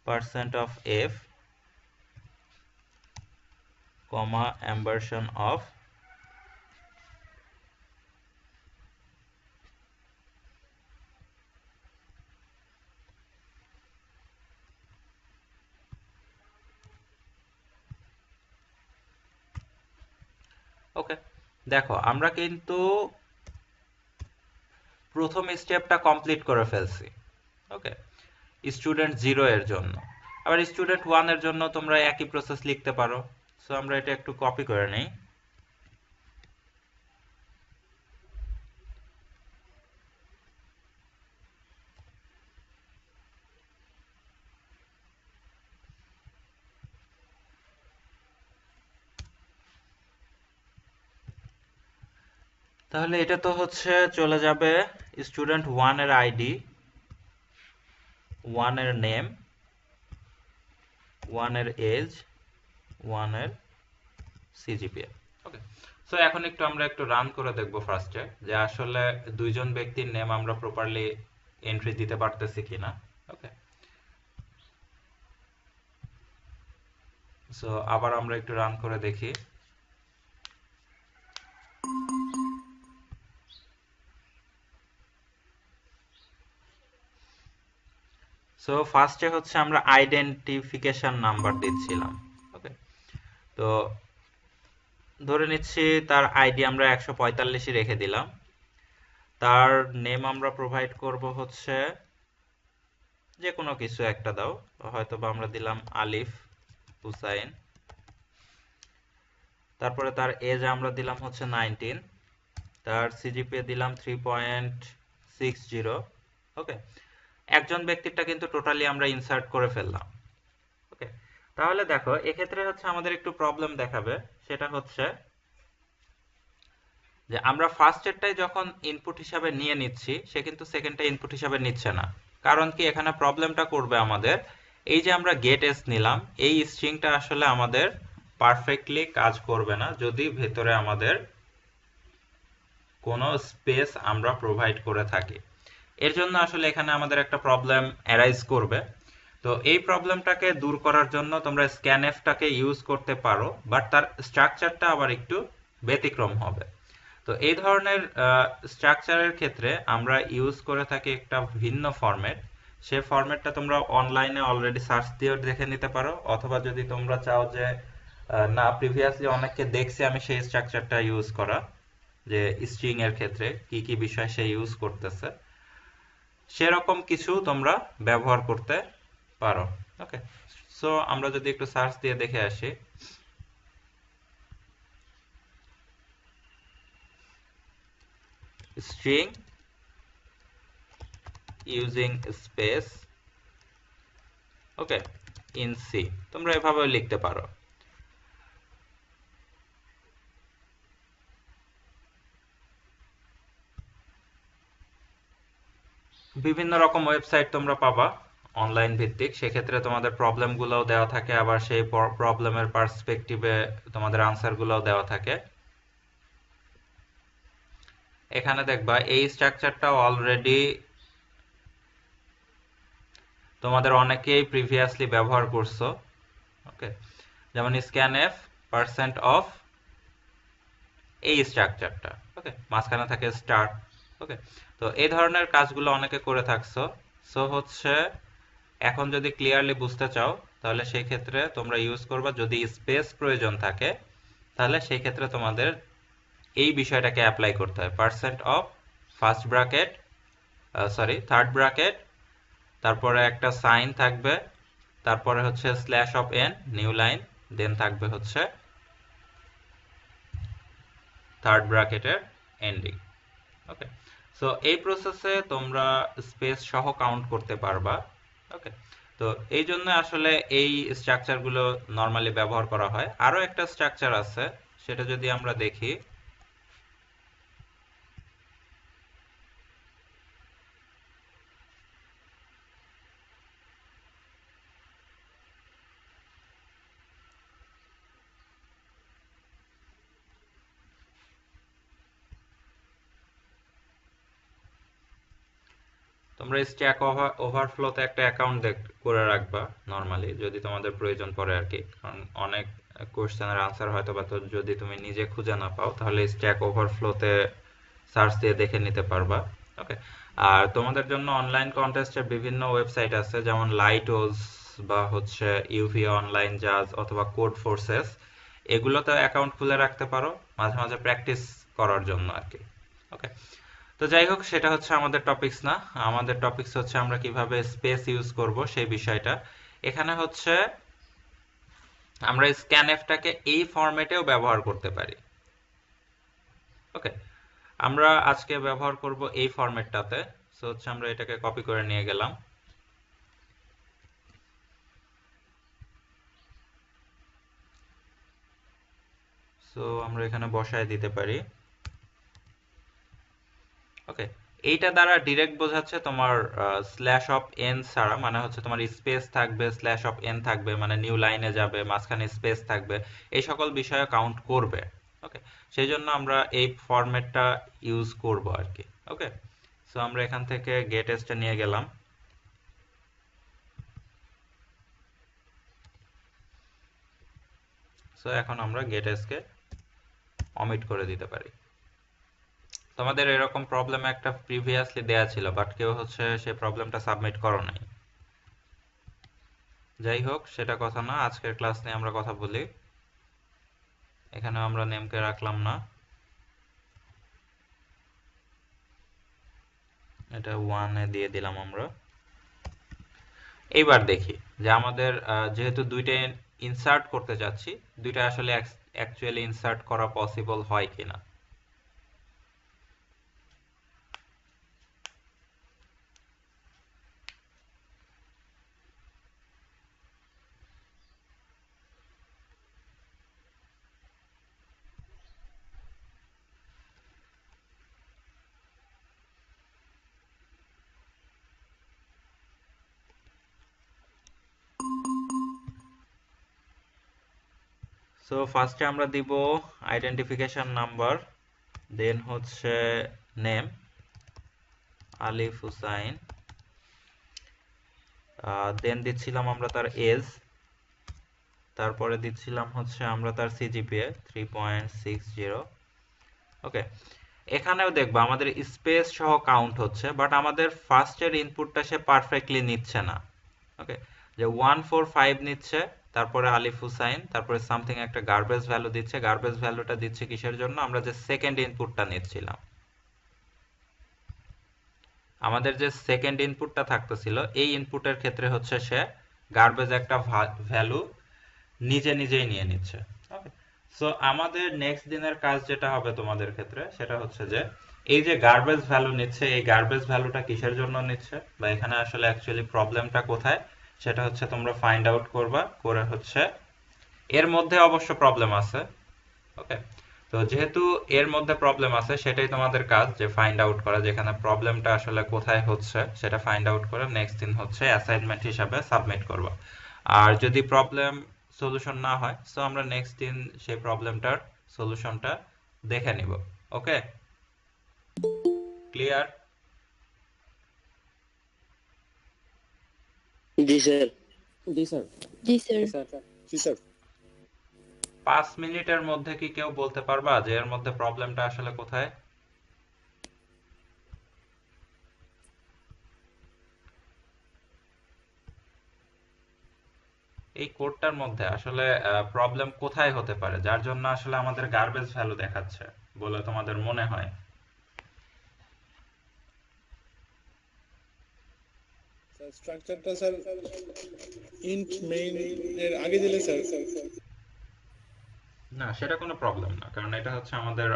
percent of f comma ampersand of, okay. দেখো আমরা কিন্তু প্রথম স্টেপটা কমপ্লিট করে ফেলছি। ওকে, স্টুডেন্ট জিরো এর জন্য। আবার স্টুডেন্ট ওয়ান এর জন্য তোমরা একই প্রসেস লিখতে পারো। সো আমরা এটা একটু কপি করে নিই। তাহলে এটা তো হচ্ছে চলে যাবে স্টুডেন্ট ওয়ান এর আইডি, ওয়ান এর নেম, ওয়ান এর এজ, ওয়ান এর সিজিপিএ। ওকে, সো এখন একটু আমরা একটু রান করে দেখবো ফার্স্টে, যে আসলে দুইজন ব্যক্তির নেম আমরা প্রপারলি এন্ট্রি দিতে পারতেছি কিনা। ওকে, সো আবার আমরা একটু রান করে দেখি। সো ফার্স্টে হচ্ছে আমরা আইডেন্টিফিকেশন নাম্বার দিচ্ছিলাম। ওকে, তো ধরে নিচ্ছি তার আইডি আমরা 145 রেখে দিলাম। তার নেম আমরা প্রোভাইড করব হচ্ছে যে কোনো কিছু একটা দাও, হয়তো বা আমরা দিলাম আলিফ হুসাইন। তারপরে তার এজ আমরা দিলাম হচ্ছে 19, তার সিজিপিএ দিলাম 3.60। ওকে, একজন ব্যক্তিরটা কিন্তু টোটালি আমরা ইনসার্ট করে ফেললাম। ওকে, তাহলে দেখো এক্ষেত্রে হচ্ছে আমাদের একটু প্রবলেম দেখাবে। সেটা হচ্ছে যে আমরা ফার্স্টেরটাই যখন ইনপুট হিসাবে নিয়ে নিচ্ছি, সে কিন্তু সেকেন্ডটা ইনপুট হিসাবে নিচ্ছে না। কারণ কি, এখানে প্রবলেমটা করবে আমাদের এই যে আমরা গেট এস নিলাম, এই স্ট্রিংটা আসলে আমাদের পারফেক্টলি কাজ করবে না যদি ভেতরে আমাদের কোনো স্পেস আমরা প্রোভাইড করে থাকি। এর জন্য আসলে এখানে আমাদের একটা প্রবলেম অ্যারাইজ করবে। তো এই প্রবলেমটাকে দূর করার জন্য তোমরা স্ক্যানএফটাকে ইউজ করতে পারো, বাট তার স্ট্রাকচারটা আবার একটু ব্যতিক্রম হবে। তো এই ধরনের স্ট্রাকচারের ক্ষেত্রে আমরা ইউজ করে থাকি একটা ভিন্ন ফরম্যাট। সেই ফরম্যাটটা তোমরা অনলাইনে অলরেডি সার্চ দিয়েও দেখে নিতে পারো, অথবা যদি তোমরা চাও যে না, প্রিভিয়াসলি অনেককে দেখছি আমি সেই স্ট্রাকচারটা ইউজ করা, যে স্ট্রিং এর ক্ষেত্রে কি কি বিষয় সে ইউজ করতেছে, সেরকম কিছু তোমরা ব্যবহার করতে পারো। ওকে, সো আমরা যদি একটু সার্চ দিয়ে দেখে আসি, string using space, okay, in C, তোমরা এভাবে লিখতে পারো। বিভিন্ন রকম ওয়েবসাইট তোমরা পাবা অনলাইন ভিত্তিক, সেক্ষেত্রে তোমাদের প্রবলেমগুলোও দেওয়া থাকে, আবার সেই প্রবলেমের পার্সপেক্টিভে তোমাদের আনসারগুলোও দেওয়া থাকে। এখানে দেখবা এই স্ট্রাকচারটা অলরেডি তোমাদের অনেকেই প্রিভিয়াসলি ব্যবহার করছো। ওকে, যেমন স্ক্যানএফ পার্সেন্ট অফ এই স্ট্রাকচারটা। ওকে, মাঝখানে থাকে স্টার। ওকে, তো এই ধরনের কাজগুলো অনেকে করে থাকছো। সো হচ্ছে এখন যদি ক্লিয়ারলি বুঝতে চাও তাহলে সেই ক্ষেত্রে তোমরা ইউজ করবা, যদি স্পেস প্রয়োজন থাকে তাহলে সেই ক্ষেত্রে তোমাদের এই বিষয়টাকে অ্যাপ্লাই করতে হয়। Percent of first bracket, sorry third bracket, তারপরে একটা সাইন থাকবে, তারপরে হচ্ছে slash of n new line, then থাকবে হচ্ছে থার্ড ব্র্যাকেটের এন্ডিং। ওকে, সো এই প্রসেসে তোমরা স্পেস সহ কাউন্ট করতে পারবা। ওকে, তো এই জন্য আসলে এই স্ট্রাকচারগুলো নর্মালি ব্যবহার করা হয়। আরো একটা স্ট্রাকচার আছে, সেটা যদি আমরা দেখি, তোমরা স্ট্যাক ওভারফ্লোতে একটা অ্যাকাউন্ট করে রাখবা নর্মালি, যদি তোমাদের প্রয়োজন পড়ে আর কি। কারণ অনেক কোশ্চেনের আনসার হয়তো বা তো যদি তুমি নিজে খুঁজে না পাও তাহলে স্ট্যাক ওভারফ্লোতে সার্চ দিয়ে দেখে নিতে পারবা। ওকে, আর তোমাদের জন্য অনলাইন কন্টেস্টের বিভিন্ন ওয়েবসাইট আছে, যেমন লাইটওজ বা হচ্ছে ইউভি অনলাইন জাজ অথবা কোড ফোর্সেস, এগুলোতে অ্যাকাউন্ট খুলে রাখতে পারো মাঝে মাঝে প্র্যাকটিস করার জন্য আর কি। ওকে, তো যাই হোক, সেটা হচ্ছে আমাদের টপিকস না। আমাদের টপিকস হচ্ছে আমরা কিভাবে স্পেস ইউজ করব সেই বিষয়টা। এখানে হচ্ছে আমরা স্ক্যানএফটাকে এই ফরম্যাটেও ব্যবহার করতে পারি। ওকে, আমরা আজকে ব্যবহার করব এই ফরম্যাটটাতে। সো হচ্ছে আমরা এটাকে কপি করে নিয়ে গেলাম। সো আমরা এখানে বসায় দিতে পারি। ওকে, এইটা দ্বারা ডিরেক্ট বোঝাচ্ছে তোমার স্ল্যাশ অফ এন ছাড়া, মানে হচ্ছে তোমার স্পেস থাকবে, স্ল্যাশ অফ এন থাকবে, মানে নিউ লাইনে যাবে, মাঝখানে স্পেস থাকবে, এই সকল বিষয়ে কাউন্ট করবে। ওকে, সেই জন্য আমরা এই ফরম্যাটটা ইউজ করব আর কি। ওকে, সো আমরা এখান থেকে গেট এসটা নিয়ে গেলাম। সো এখন আমরা গেট এসকে অমিট করে দিতে পারি। তোমাদের এরকম প্রবলেম একটা প্রিভিয়াসলি দেয়া ছিল, বাট কেউ হচ্ছে সেই প্রবলেমটা সাবমিট করো নাই। যাই হোক, সেটা কথা না, আজকের ক্লাস নিয়ে আমরা কথা বলি। এখানে আমরা নেমকে রাখলাম না, এটা 1 এ দিয়ে দিলাম আমরা। এইবার দেখি যে আমাদের যেহেতু দুইটা ইনসার্ট করতে যাচ্ছি, দুইটা আসলে অ্যাকচুয়ালি ইনসার্ট করা পসিবল হয় কিনা। সো ফার্স্টে আমরা দিব আইডেন্টিফিকেশন নাম্বার, দেন হচ্ছে নেম আলিফ হুসাইন, দেন দিচ্ছিলাম আমরা তার এজ, তারপরে দিচ্ছিলাম হচ্ছে আমরা তার সিজিপিএ 3.60। ওকে, এখানেও দেখবা আমাদের স্পেস সহ কাউন্ট হচ্ছে, বাট আমাদের ফার্স্টের ইনপুটটা সে পারফেক্টলি নিচ্ছে না। ওকে, যে 145 নিচ্ছে, তারপরে আলিফ হুসাইন, তারপরে সামথিং একটা গার্বেজ ভ্যালু দিচ্ছে। গার্বেজ ভ্যালুটা দিচ্ছে কিসের জন্য? আমরা যে সেকেন্ড ইনপুটটা নিচ্ছিলাম, আমাদের যে সেকেন্ড ইনপুটটা থাকতেছিল, এই ইনপুটের ক্ষেত্রে হচ্ছে সে গার্বেজ একটা ভ্যালু নিজে নিজেই নিয়ে নিচ্ছে। ওকে, সো আমাদের নেক্সট দিনের কাজ যেটা হবে তোমাদের ক্ষেত্রে, সেটা হচ্ছে যে এই যে গার্বেজ ভ্যালু নিচ্ছে, এই গার্বেজ ভ্যালুটা কিসের জন্য নিচ্ছে, বা এখানে আসলে অ্যাকচুয়ালি প্রবলেমটা কোথায়, সেটা হচ্ছে তোমরা ফাইন্ড আউট করবা। করে হচ্ছে এর মধ্যে অবশ্য প্রবলেম আছে। ওকে, তো যেহেতু এর মধ্যে প্রবলেম আছে, সেটাই তোমাদের কাজ, যে ফাইন্ড আউট করা যেখানে প্রবলেমটা আসলে কোথায় হচ্ছে সেটা ফাইন্ড আউট করে নেক্সট দিন হচ্ছে অ্যাসাইনমেন্ট হিসাবে সাবমিট করবা। আর যদি প্রবলেম সলিউশন না হয়, সো আমরা নেক্সট দিন সেই প্রবলেমটার সলিউশনটা দেখে নিব। ওকে, ক্লিয়ার? জি স্যার। জি স্যার। জি স্যার। জি স্যার। 5 মিনিটের মধ্যে কি কেউ বলতে পারবা যে এর মধ্যে প্রবলেমটা আসলে কোথায়? এই কোডটার মধ্যে আসলে প্রবলেম কোথায় হতে পারে যার জন্য আসলে আমাদের গার্বেজ ভ্যালু দেখাচ্ছে বলে তোমাদের মনে হয়? স্যার স্ট্রাকচারটা স্যার ইন্ট মেইন এর আগে দিলে স্যার। না, সেটা কোনো প্রবলেম না, কারণ এটা হচ্ছে আমাদের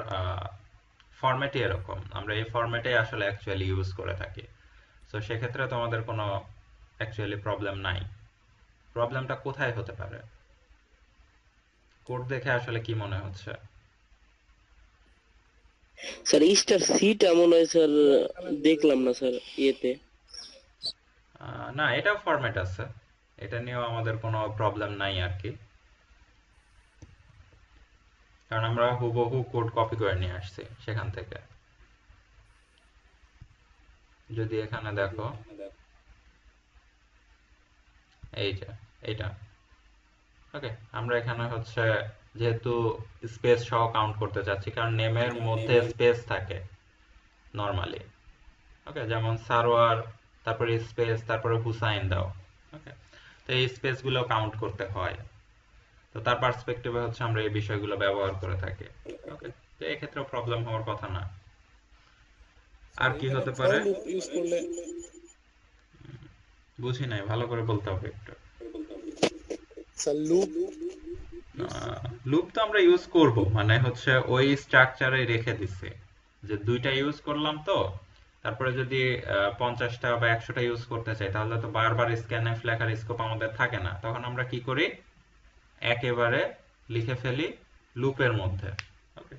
ফরম্যাটই এরকম, আমরা এই ফরম্যাটে আসলে অ্যাকচুয়ালি ইউজ করে থাকি। তো সেক্ষেত্রে তোমাদের কোনো অ্যাকচুয়ালি প্রবলেম নাই। প্রবলেমটা কোথায় হতে পারে? কোড দেখে আসলে কি মনে হচ্ছে? স্যার স্টার সিটা মনে হয় স্যার দেখলাম না স্যার ইয়েতে। না, এটাও ফরম্যাট আছে, এটা নিয়েও আমাদের কোনো প্রবলেম নাই আর কি, কারণ আমরা হুবহু কোড কপি করে নিয়ে আসছি সেখান থেকে। যদি এখানে দেখো, এই যে এটা, ওকে, আমরা এখানে হচ্ছে যেহেতু স্পেস সহ কাউন্ট করতে চাচ্ছি, কারণ নেমের মধ্যে স্পেস থাকে নরমালি। ওকে, যেমন সারোয়ার, তারপরে স্পেস, তারপরে হুসাইন দাও। ওকে, তো এই স্পেসগুলো কাউন্ট করতে হয়, তো তার পার্সপেক্টিভে হচ্ছে আমরা এই বিষয়গুলো ব্যবহার করে থাকি। ওকে, তো এক্ষেত্রে প্রবলেম হওয়ার কথা না। আর কি হতে পারে? ফর লুপ ইউজ করলে বুঝি নাই, ভালো করে বলতে হবে একটু। স্যার লুপ লুপ তো আমরা ইউজ করব, মানে হচ্ছে ওই স্ট্রাকচারে রেখে দিছে যে দুইটা ইউজ করলাম, তো তারপরে যদি 50টা বা 100টা ইউজ করতে চাই তাহলে তো বারবার স্ক্যানএফ লেখার স্কোপ আমাদের থাকে না, তখন আমরা কি করি, একেবারে লিখে ফেলি লুপের মধ্যে। ওকে,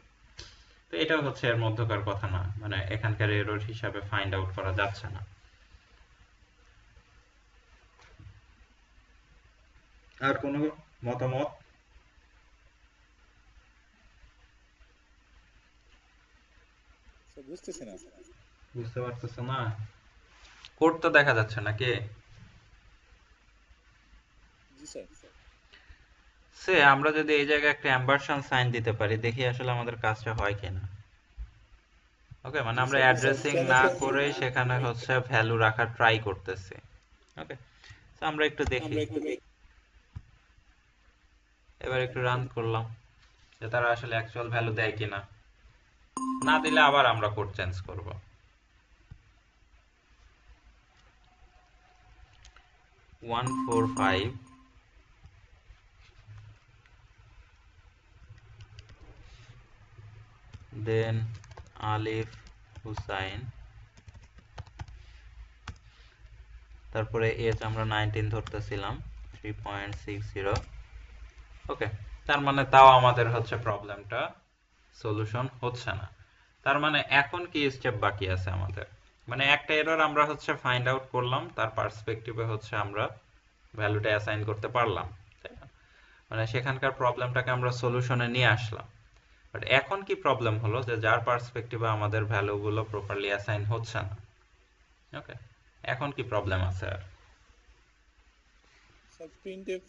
তো এটাও হচ্ছে এর মধ্যকার কথা না, মানে এখানকার এরর হিসাবে ফাইন্ড আউট করা যাচ্ছে না। আর কোনো মতামত? স্যার বুঝতেছি না। বুঝতে পারতেছো না? কোড তো দেখা যাচ্ছে নাকি? জি স্যার। সে আমরা যদি এই জায়গায় একটা অ্যাম্বারসান সাইন দিতে পারি, দেখি আসলে আমাদের কাজটা হয় কিনা। ওকে, মানে আমরা অ্যাড্রেসিং না করে সেখানে হচ্ছে ভ্যালু রাখার ট্রাই করতেছি। ওকে, তো আমরা একটু দেখি, এবার একটু রান করলাম যে তারা আসলে অ্যাকচুয়াল ভ্যালু দেয় কিনা। না দিলে আবার আমরা কোড চেঞ্জ করব। 145 দেন আলিফ হুসাইন, তারপরে এজ আমরা 19 ধরতেছিলাম, 3.60। ওকে, তার মানে তাও আমাদের হচ্ছে প্রবলেমটা সলিউশন হচ্ছে না। তার মানে এখন কি স্টেপ বাকি আছে আমাদের, মানে একটা এরর আমরা হচ্ছে ফাইন্ড আউট করলাম, তার পার্সপেক্টিভে হচ্ছে আমরা ভ্যালুটা অ্যাসাইন করতে পারলাম, তাই না? মানে সেখানকার প্রবলেমটাকে আমরা সলিউশনে নিয়ে আসলাম। বাট এখন কি প্রবলেম হলো যে যার পার্সপেক্টিভে আমাদের ভ্যালুগুলো প্রপারলি অ্যাসাইন হচ্ছে না। ওকে, এখন কি প্রবলেম আছে? আর স্যার প্রিন্টএফ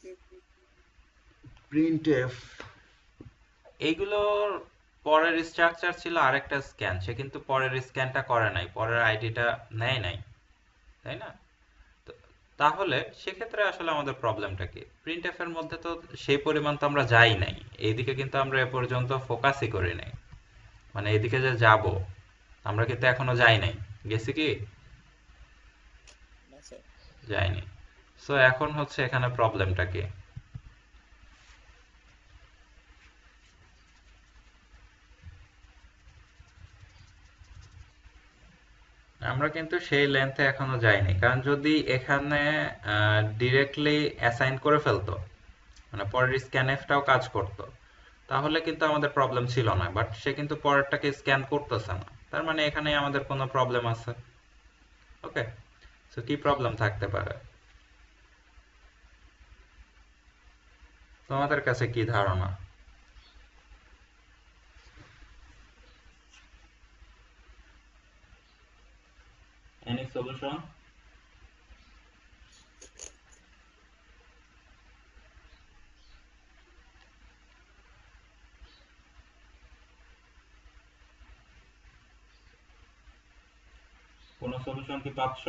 প্রিন্টএফ, এইগুলোর পরের স্ট্রাকচার ছিল আরেকটা স্ক্যান, সে কিন্তু পরের স্ক্যানটা করে নাই, পরের আইডিটা নেয় নাই, তাই না? তো তাহলে সেক্ষেত্রে আসলে আমাদের প্রবলেমটা কি? প্রিন্টএফ এর মধ্যে তো সেই পরিমাণ তো আমরা যাই নাই, এইদিকে কিন্তু আমরা এ পর্যন্ত ফোকাসই করি নাই, মানে এদিকে যে যাব আমরা কিন্তু এখনো যাই নাই, গেছি কি? না স্যার। যাইনি। সো এখন হচ্ছে এখানে প্রবলেমটা কি? আমরা কিন্তু সেই লেন্থে এখনো যাইনি, কারণ যদি এখানে ডিরেক্টলি অ্যাসাইন করে ফেলতো, মানে পরের স্ক্যানএফটাও কাজ করতো, তাহলে কিন্তু আমাদের প্রবলেম ছিল না, বাট সে কিন্তু পরেরটাকে স্ক্যান করতেছে না, তার মানে এখানে আমাদের কোনো প্রবলেম আছে। ওকে, সো কি প্রবলেম থাকতে পারে তোমাদের কাছে, কি ধারণা? Any solution? কোনো সলিউশন কি পাচ্ছ?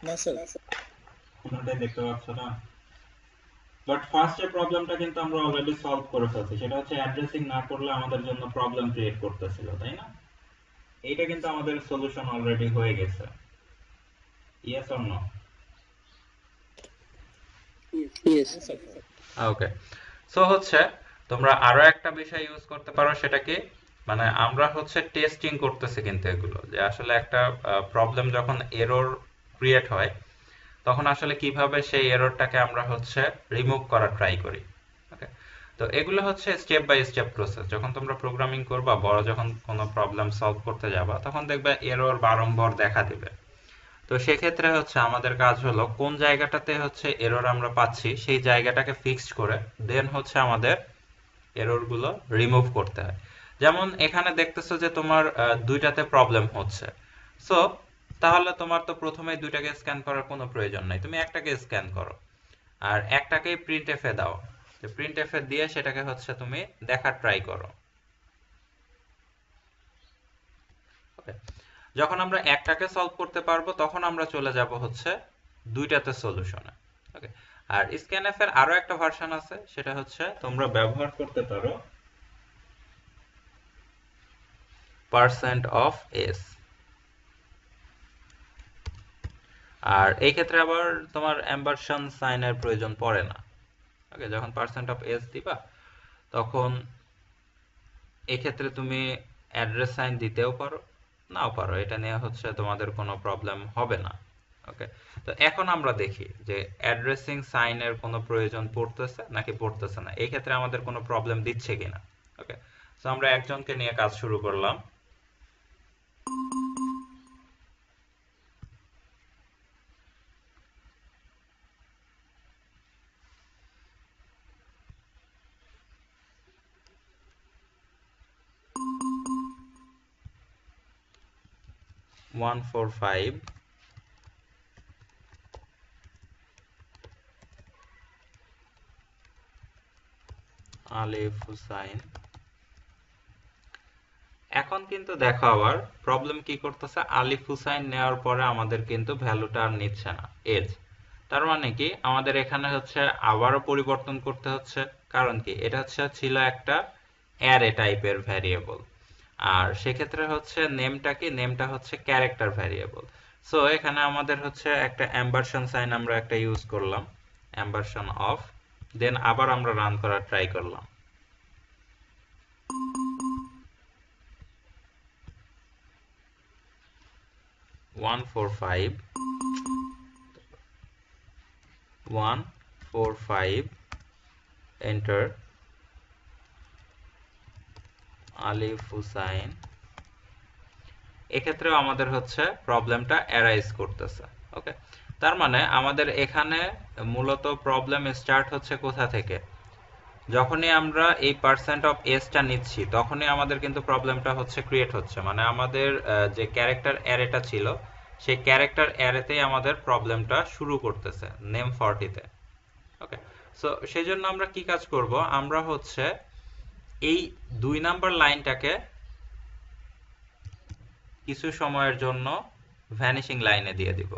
না স্যার। কোনোটাই দেখতে পাচ্ছ না? বাট ফার্স্ট যে প্রবলেমটা কিন্তু আমরা অলরেডি সলভ করে ফেলছি, সেটা হচ্ছে অ্যাড্রেসিং না করলে আমাদের জন্য প্রবলেম ক্রিয়েট করতেছিল, তাই না? এইটা কিন্তু আমাদের সলিউশন অলরেডি হয়ে গেছে। Yes or no? ইয়েস। হ্যাঁ স্যার। ওকে, সো হচ্ছে তোমরা আরো একটা বিষয় ইউজ করতে পারো, সেটা কি, মানে আমরা হচ্ছে টেস্টিং করতেছি কিন্তু এগুলো, যে আসলে একটা প্রবলেম যখন এরর ক্রিয়েট হয় তখন আসলে কিভাবে সেই এররটাকে আমরা হচ্ছে রিমুভ করার ট্রাই করি। ওকে, তো এগুলো হচ্ছে স্টেপ বাই স্টেপ প্রসেস। যখন তোমরা প্রোগ্রামিং করবা, বড় যখন কোনো প্রবলেম সলভ করতে যাবা, তখন দেখবে এরর বারংবার দেখা দিবে। তো সেক্ষেত্রে হচ্ছে আমাদের কাজ হলো কোন জায়গাটাতে হচ্ছে এরর আমরা পাচ্ছি সেই জায়গাটাকে ফিক্সড করে দেন হচ্ছে আমাদের এরর গুলো রিমুভ করতে হয়। যেমন এখানে দেখতেছো যে তোমার দুইটাতে প্রবলেম হচ্ছে, সো তাহলে তোমার তো প্রথমেই দুইটাকে স্ক্যান করার কোনো প্রয়োজন নাই, তুমি একটাকে স্ক্যান করো আর একটাকেই প্রিন্ট এফে দাও। প্রিন্ট এফে দিয়ে সেটাকে হচ্ছে তুমি দেখার ট্রাই করো। ওকে, যখন আমরা একটাকে সলভ করতে পারবো তখন আমরা চলে যাব হচ্ছে দুইটাতে সলিউশনে। ওকে, আর স্ক্যানএফ এর আরো একটা ভার্সন আছে, সেটা হচ্ছে তোমরা ব্যবহার করতে পারো পার্সেন্ট অফ এস। আর এই ক্ষেত্রে আবার তোমার এম্বারশন সাইনের প্রয়োজন পড়ে না। ওকে, যখন পার্সেন্ট অফ এস দিবা তখন এই ক্ষেত্রে তুমি অ্যাড্রেস সাইন দিতেও পারো, নাও পারো, এটা নিয়ে হচ্ছে তোমাদের কোনো প্রবলেম হবে না। ওকে, তো এখন আমরা দেখি যে অ্যাড্রেসিং সাইনের কোনো প্রয়োজন পড়তেছে নাকি পড়তেছে না, এই ক্ষেত্রে আমাদের কোনো প্রবলেম দিচ্ছে কিনা। ওকে, তো আমরা একজনকে নিয়ে কাজ শুরু করলাম। 145 আলিফ হুসাইন। এখন কিন্তু দেখো আবার প্রবলেম কি করতেছে, আলিফ হুসাইন নেওয়ার পরে আমাদের কিন্তু ভ্যালুটা আর নিচ্ছে না, এজ। তার মানে কি আমাদের এখানে হচ্ছে আবারও পরিবর্তন করতে হচ্ছে, কারণ কি এটা হচ্ছে ছিল একটা অ্যারে টাইপের ভ্যারিয়েবল, আর সেক্ষেত্রে হচ্ছে নেমটা কি, নেমটা হচ্ছে ক্যারেক্টার ভ্যারিয়েবল। সো এখানে আমাদের হচ্ছে একটা এম্বারশন সাইন আমরা একটা ইউজ করলাম, এম্বারশন অফ, দেন আবার আমরা রান করার ট্রাই করলাম। 145 এন্টার আলিফ হুসাইন। এক্ষেত্রেও আমাদের হচ্ছে প্রবলেমটা অ্যারাইজ করতেছে। ওকে, তার মানে আমাদের এখানে মূলত প্রবলেম স্টার্ট হচ্ছে কোথা থেকে, যখনই আমরা এই পার্সেন্ট অফ এসটা নিচ্ছি তখনই আমাদের কিন্তু প্রবলেমটা হচ্ছে ক্রিয়েট হচ্ছে, মানে আমাদের যে ক্যারেক্টার অ্যারেটা ছিল সেই ক্যারেক্টার অ্যারেতেই আমাদের প্রবলেমটা শুরু করতেছে নেম 40-তে। ওকে, সো সেই জন্য আমরা কি কাজ করব, আমরা হচ্ছে এই 2 নাম্বার লাইনটাকে কিছু সময়ের জন্য ভ্যানিশিং লাইনে দিয়ে দিব।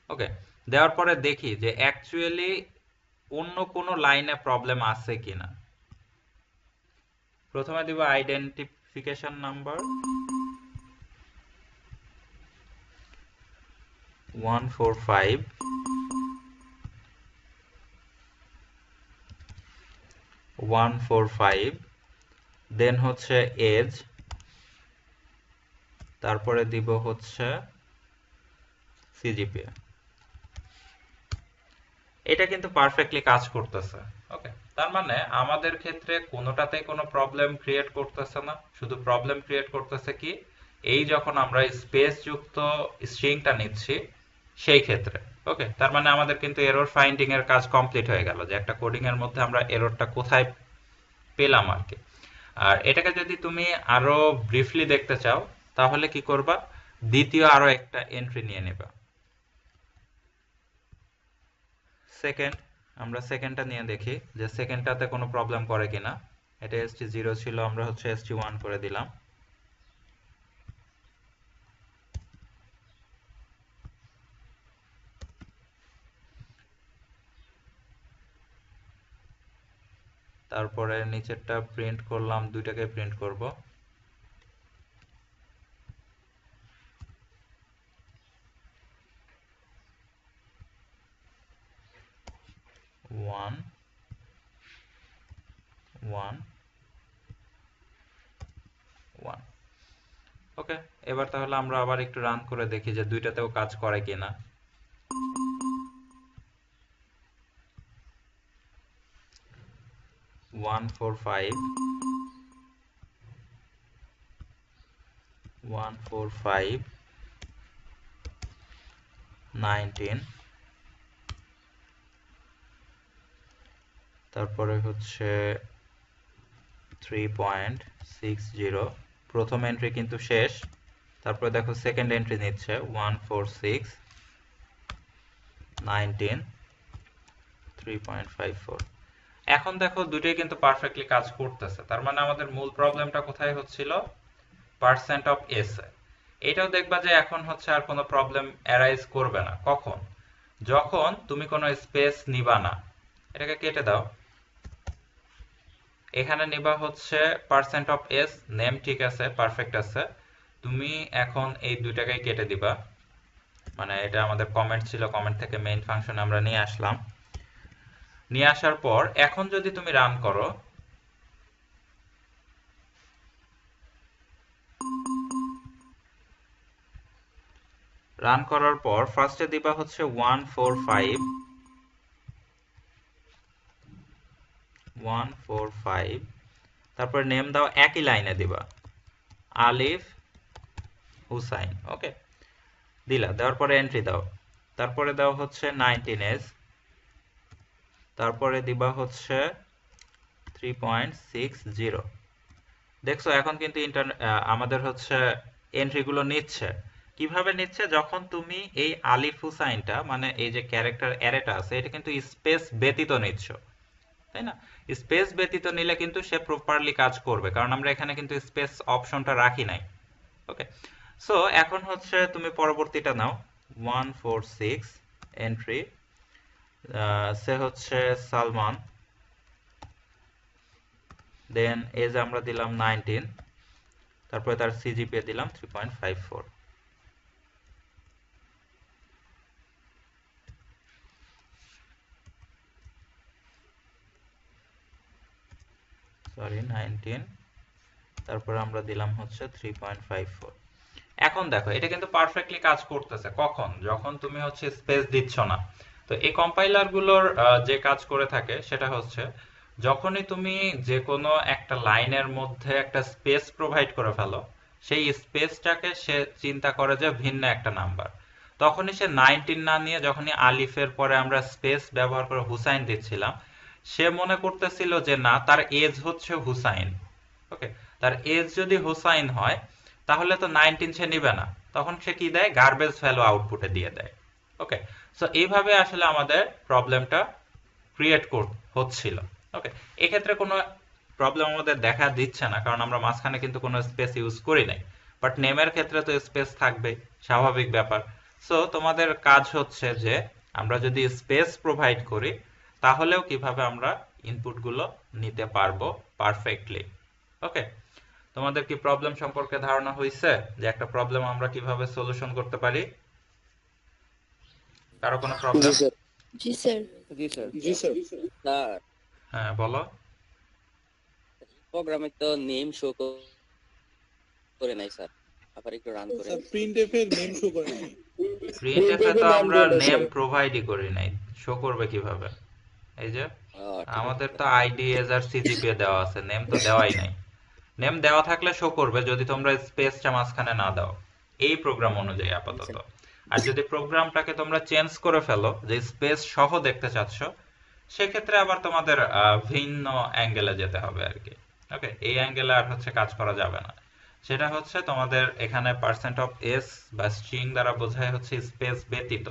ওকে, দেওয়ার পরে দেখি যে অ্যাকচুয়ালি অন্য কোনো লাইনে প্রবলেম আছে কিনা। প্রথমে দিব আইডেন্টিফিকেশন নাম্বার 145 দেন হচ্ছে এজ, তারপরে দিব হচ্ছে সিজিপিএ। এটা কিন্তু পারফেক্টলি কাজ করতেছে। ওকে, তার মানে আমাদের ক্ষেত্রে কোনোটাতেই কোনো প্রবলেম ক্রিয়েট করতেছে না, শুধু প্রবলেম ক্রিয়েট করতেছে কি এই যখন আমরা স্পেস যুক্ত স্ট্রিংটা নিচ্ছি সেই ক্ষেত্রে। ওকে, তার মানে আমাদের কিন্তু এরর ফাইন্ডিং এর কাজ কমপ্লিট হয়ে গেল, যে একটা কোডিং এর মধ্যে আমরা এররটা কোথায় পেলাম আর কি। আর এটাকে যদি তুমি আরো ব্রিফলি দেখতে চাও তাহলে কি করবা, দ্বিতীয় আরো একটা এন্ট্রি নিয়ে নেবা। সেকেন্ড, আমরা সেকেন্ডটা নিয়ে দেখি যে সেকেন্ডটাতে কোনো প্রবলেম করে কিনা। এটা ST0 ছিল, আমরা হচ্ছে ST1 করে দিলাম। তারপরে নিচেরটা প্রিন্ট করলাম, দুইটাকে প্রিন্ট করব। One one one. ওকে, এবার তাহলে আমরা আবার একটু রান করে দেখি যে দুইটাতেও কাজ করে কিনা। 145 145 19, তারপরে হচ্ছে 3.60। প্রথম এন্ট্রি কিন্তু শেষ। তারপরে দেখো সেকেন্ড এন্ট্রি নিচ্ছে 146 19 3.54। এখন দেখো দুটোই কিন্তু পারফেক্টলি কাজ করতেছে, তার মানে আমাদের মূল প্রবলেমটা কোথায় হচ্ছিল, পার্সেন্ট অফ এস। এটাও দেখবা যে এখন হচ্ছে আর কোনো প্রবলেম অ্যারাইজ করবে না। কখন, যখন তুমি কোনো স্পেস নিবা না। এটাকে কেটে দাও, এখানে নিবা হচ্ছে পার্সেন্ট অফ এস, নেম ঠিক আছে, পারফেক্ট আছে। তুমি এখন এই দুইটাকে কেটে দিবা, মানে এটা আমাদের কমেন্ট ছিল, কমেন্ট থেকে মেইন ফাংশন আমরা নিয়ে আসলাম। নিয়ে আসার পর এখন যদি তুমি রান করো, রান করার পর ফার্স্টে দিবা হচ্ছে 145, তারপর নেম দাও, একই লাইনে দিবা আলিফ হুসাইন। ওকে, দিলা, দেওয়ার পরে এন্ট্রি দাও, তারপরে দাও হচ্ছে 19s, তারপরে দিবা হচ্ছে 3.60। দেখছো এখন কিন্তু আমাদের হচ্ছে এন্ট্রিগুলো নিচ্ছে। কিভাবে নিচ্ছে, যখন তুমি এই আলিফ হুসাইনটা মানে এই যে ক্যারেক্টার অ্যারেটা আছে এটা কিন্তু স্পেস ব্যতীত নিচ্ছ, তাই না? স্পেস ব্যতীত নিলে কিন্তু সে প্রপারলি কাজ করবে, কারণ আমরা এখানে কিন্তু স্পেস অপশনটা রাখি নাই। ওকে, সো এখন হচ্ছে তুমি পরবর্তীটা নাও, 146 এন্ট্রি, সে হচ্ছে সালমান, দেন এজ আমরা দিলাম 19, তারপরে তার সিজিপিএ দিলাম 3.54। সরি 19, তারপরে আমরা দিলাম হচ্ছে 3.54। এখন দেখো এটা কিন্তু পারফেক্টলি কাজ করতেছে। কখন, যখন তুমি হচ্ছে স্পেস দিচ্ছ না। তো এই কম্পাইলার গুলোর যে কাজ করে থাকে সেটা হচ্ছে, যখনই তুমি যে কোনো একটা লাইনের মধ্যে একটা স্পেস প্রোভাইড করে ফেলো, সেই স্পেসটাকে সে চিন্তা করে যে ভিন্ন একটা নাম্বার। তখনই সে 19 না নিয়ে, যখনই আলিফের পরে আমরা স্পেস ব্যবহার করে হুসাইন দিচ্ছিলাম, সে মনে করতেছিল যে না, তার এজ হচ্ছে হুসাইন। ওকে, তার এজ যদি হুসাইন হয় তাহলে তো 19 সে নিবে না, তখন সে কি দেয়, গার্বেজ ভ্যালু আউটপুটে দিয়ে দেয়। ওকে, সো এইভাবে আসলে আমাদের প্রবলেমটা ক্রিয়েট হচ্ছিল। ওকে, এক্ষেত্রে কোনো প্রবলেম আমাদের দেখা দিচ্ছে না, কারণ আমরা মাঝখানে কিন্তু কোনো স্পেস ইউজ করি নাই। বাট নেমের ক্ষেত্রে তো স্পেস থাকবে, স্বাভাবিক ব্যাপার। সো তোমাদের কাজ হচ্ছে যে আমরা যদি স্পেস প্রোভাইড করি তাহলেও কিভাবে আমরা ইনপুটগুলো নিতে পারবো পারফেক্টলি। ওকে, তোমাদের কি প্রবলেম সম্পর্কে ধারণা হয়েছে যে একটা প্রবলেম আমরা কিভাবে সলিউশন করতে পারি? কারো কোনো জি প্রবলেম? স্যার। জি স্যার। জি স্যার। জি স্যার। স্যার, হ্যাঁ বলো। প্রোগ্রামে তো নেম শো করে নাই স্যার, আবার একটু রান করে। স্যার প্রিন্টএফ এর নেম শো করে নাই। প্রিন্টএফ এ তো নাম আমরা দেয় না নেম স্যার। প্রোভাইডই করি নাই, শো করবে কিভাবে? এই যে ঠিক আমাদের আছে। তো আইডি এজ আর সিজিপিএ দেওয়া আছে, নেম তো দেওয়াই নাই। নেম দেওয়া থাকলে শো করবে যদি তোমরা স্পেসটা মাঝখানে না দাও, এই প্রোগ্রাম অনুযায়ী আপাতত। আর যদি প্রোগ্রামটাকে তোমরা চেঞ্জ করে ফেলো যে স্পেস সহ দেখতে চাচ্ছ, সেক্ষেত্রে আবার তোমাদের ভিন্ন অ্যাঙ্গেলে যেতে হবে আর কি। ওকে, এই অ্যাঙ্গেলে আর হচ্ছে কাজ করা যাবে না। সেটা হচ্ছে তোমাদের এখানে পার্সেন্ট অফ এস বা স্ট্রিং দ্বারা বোঝায় হচ্ছে স্পেস ব্যতীত।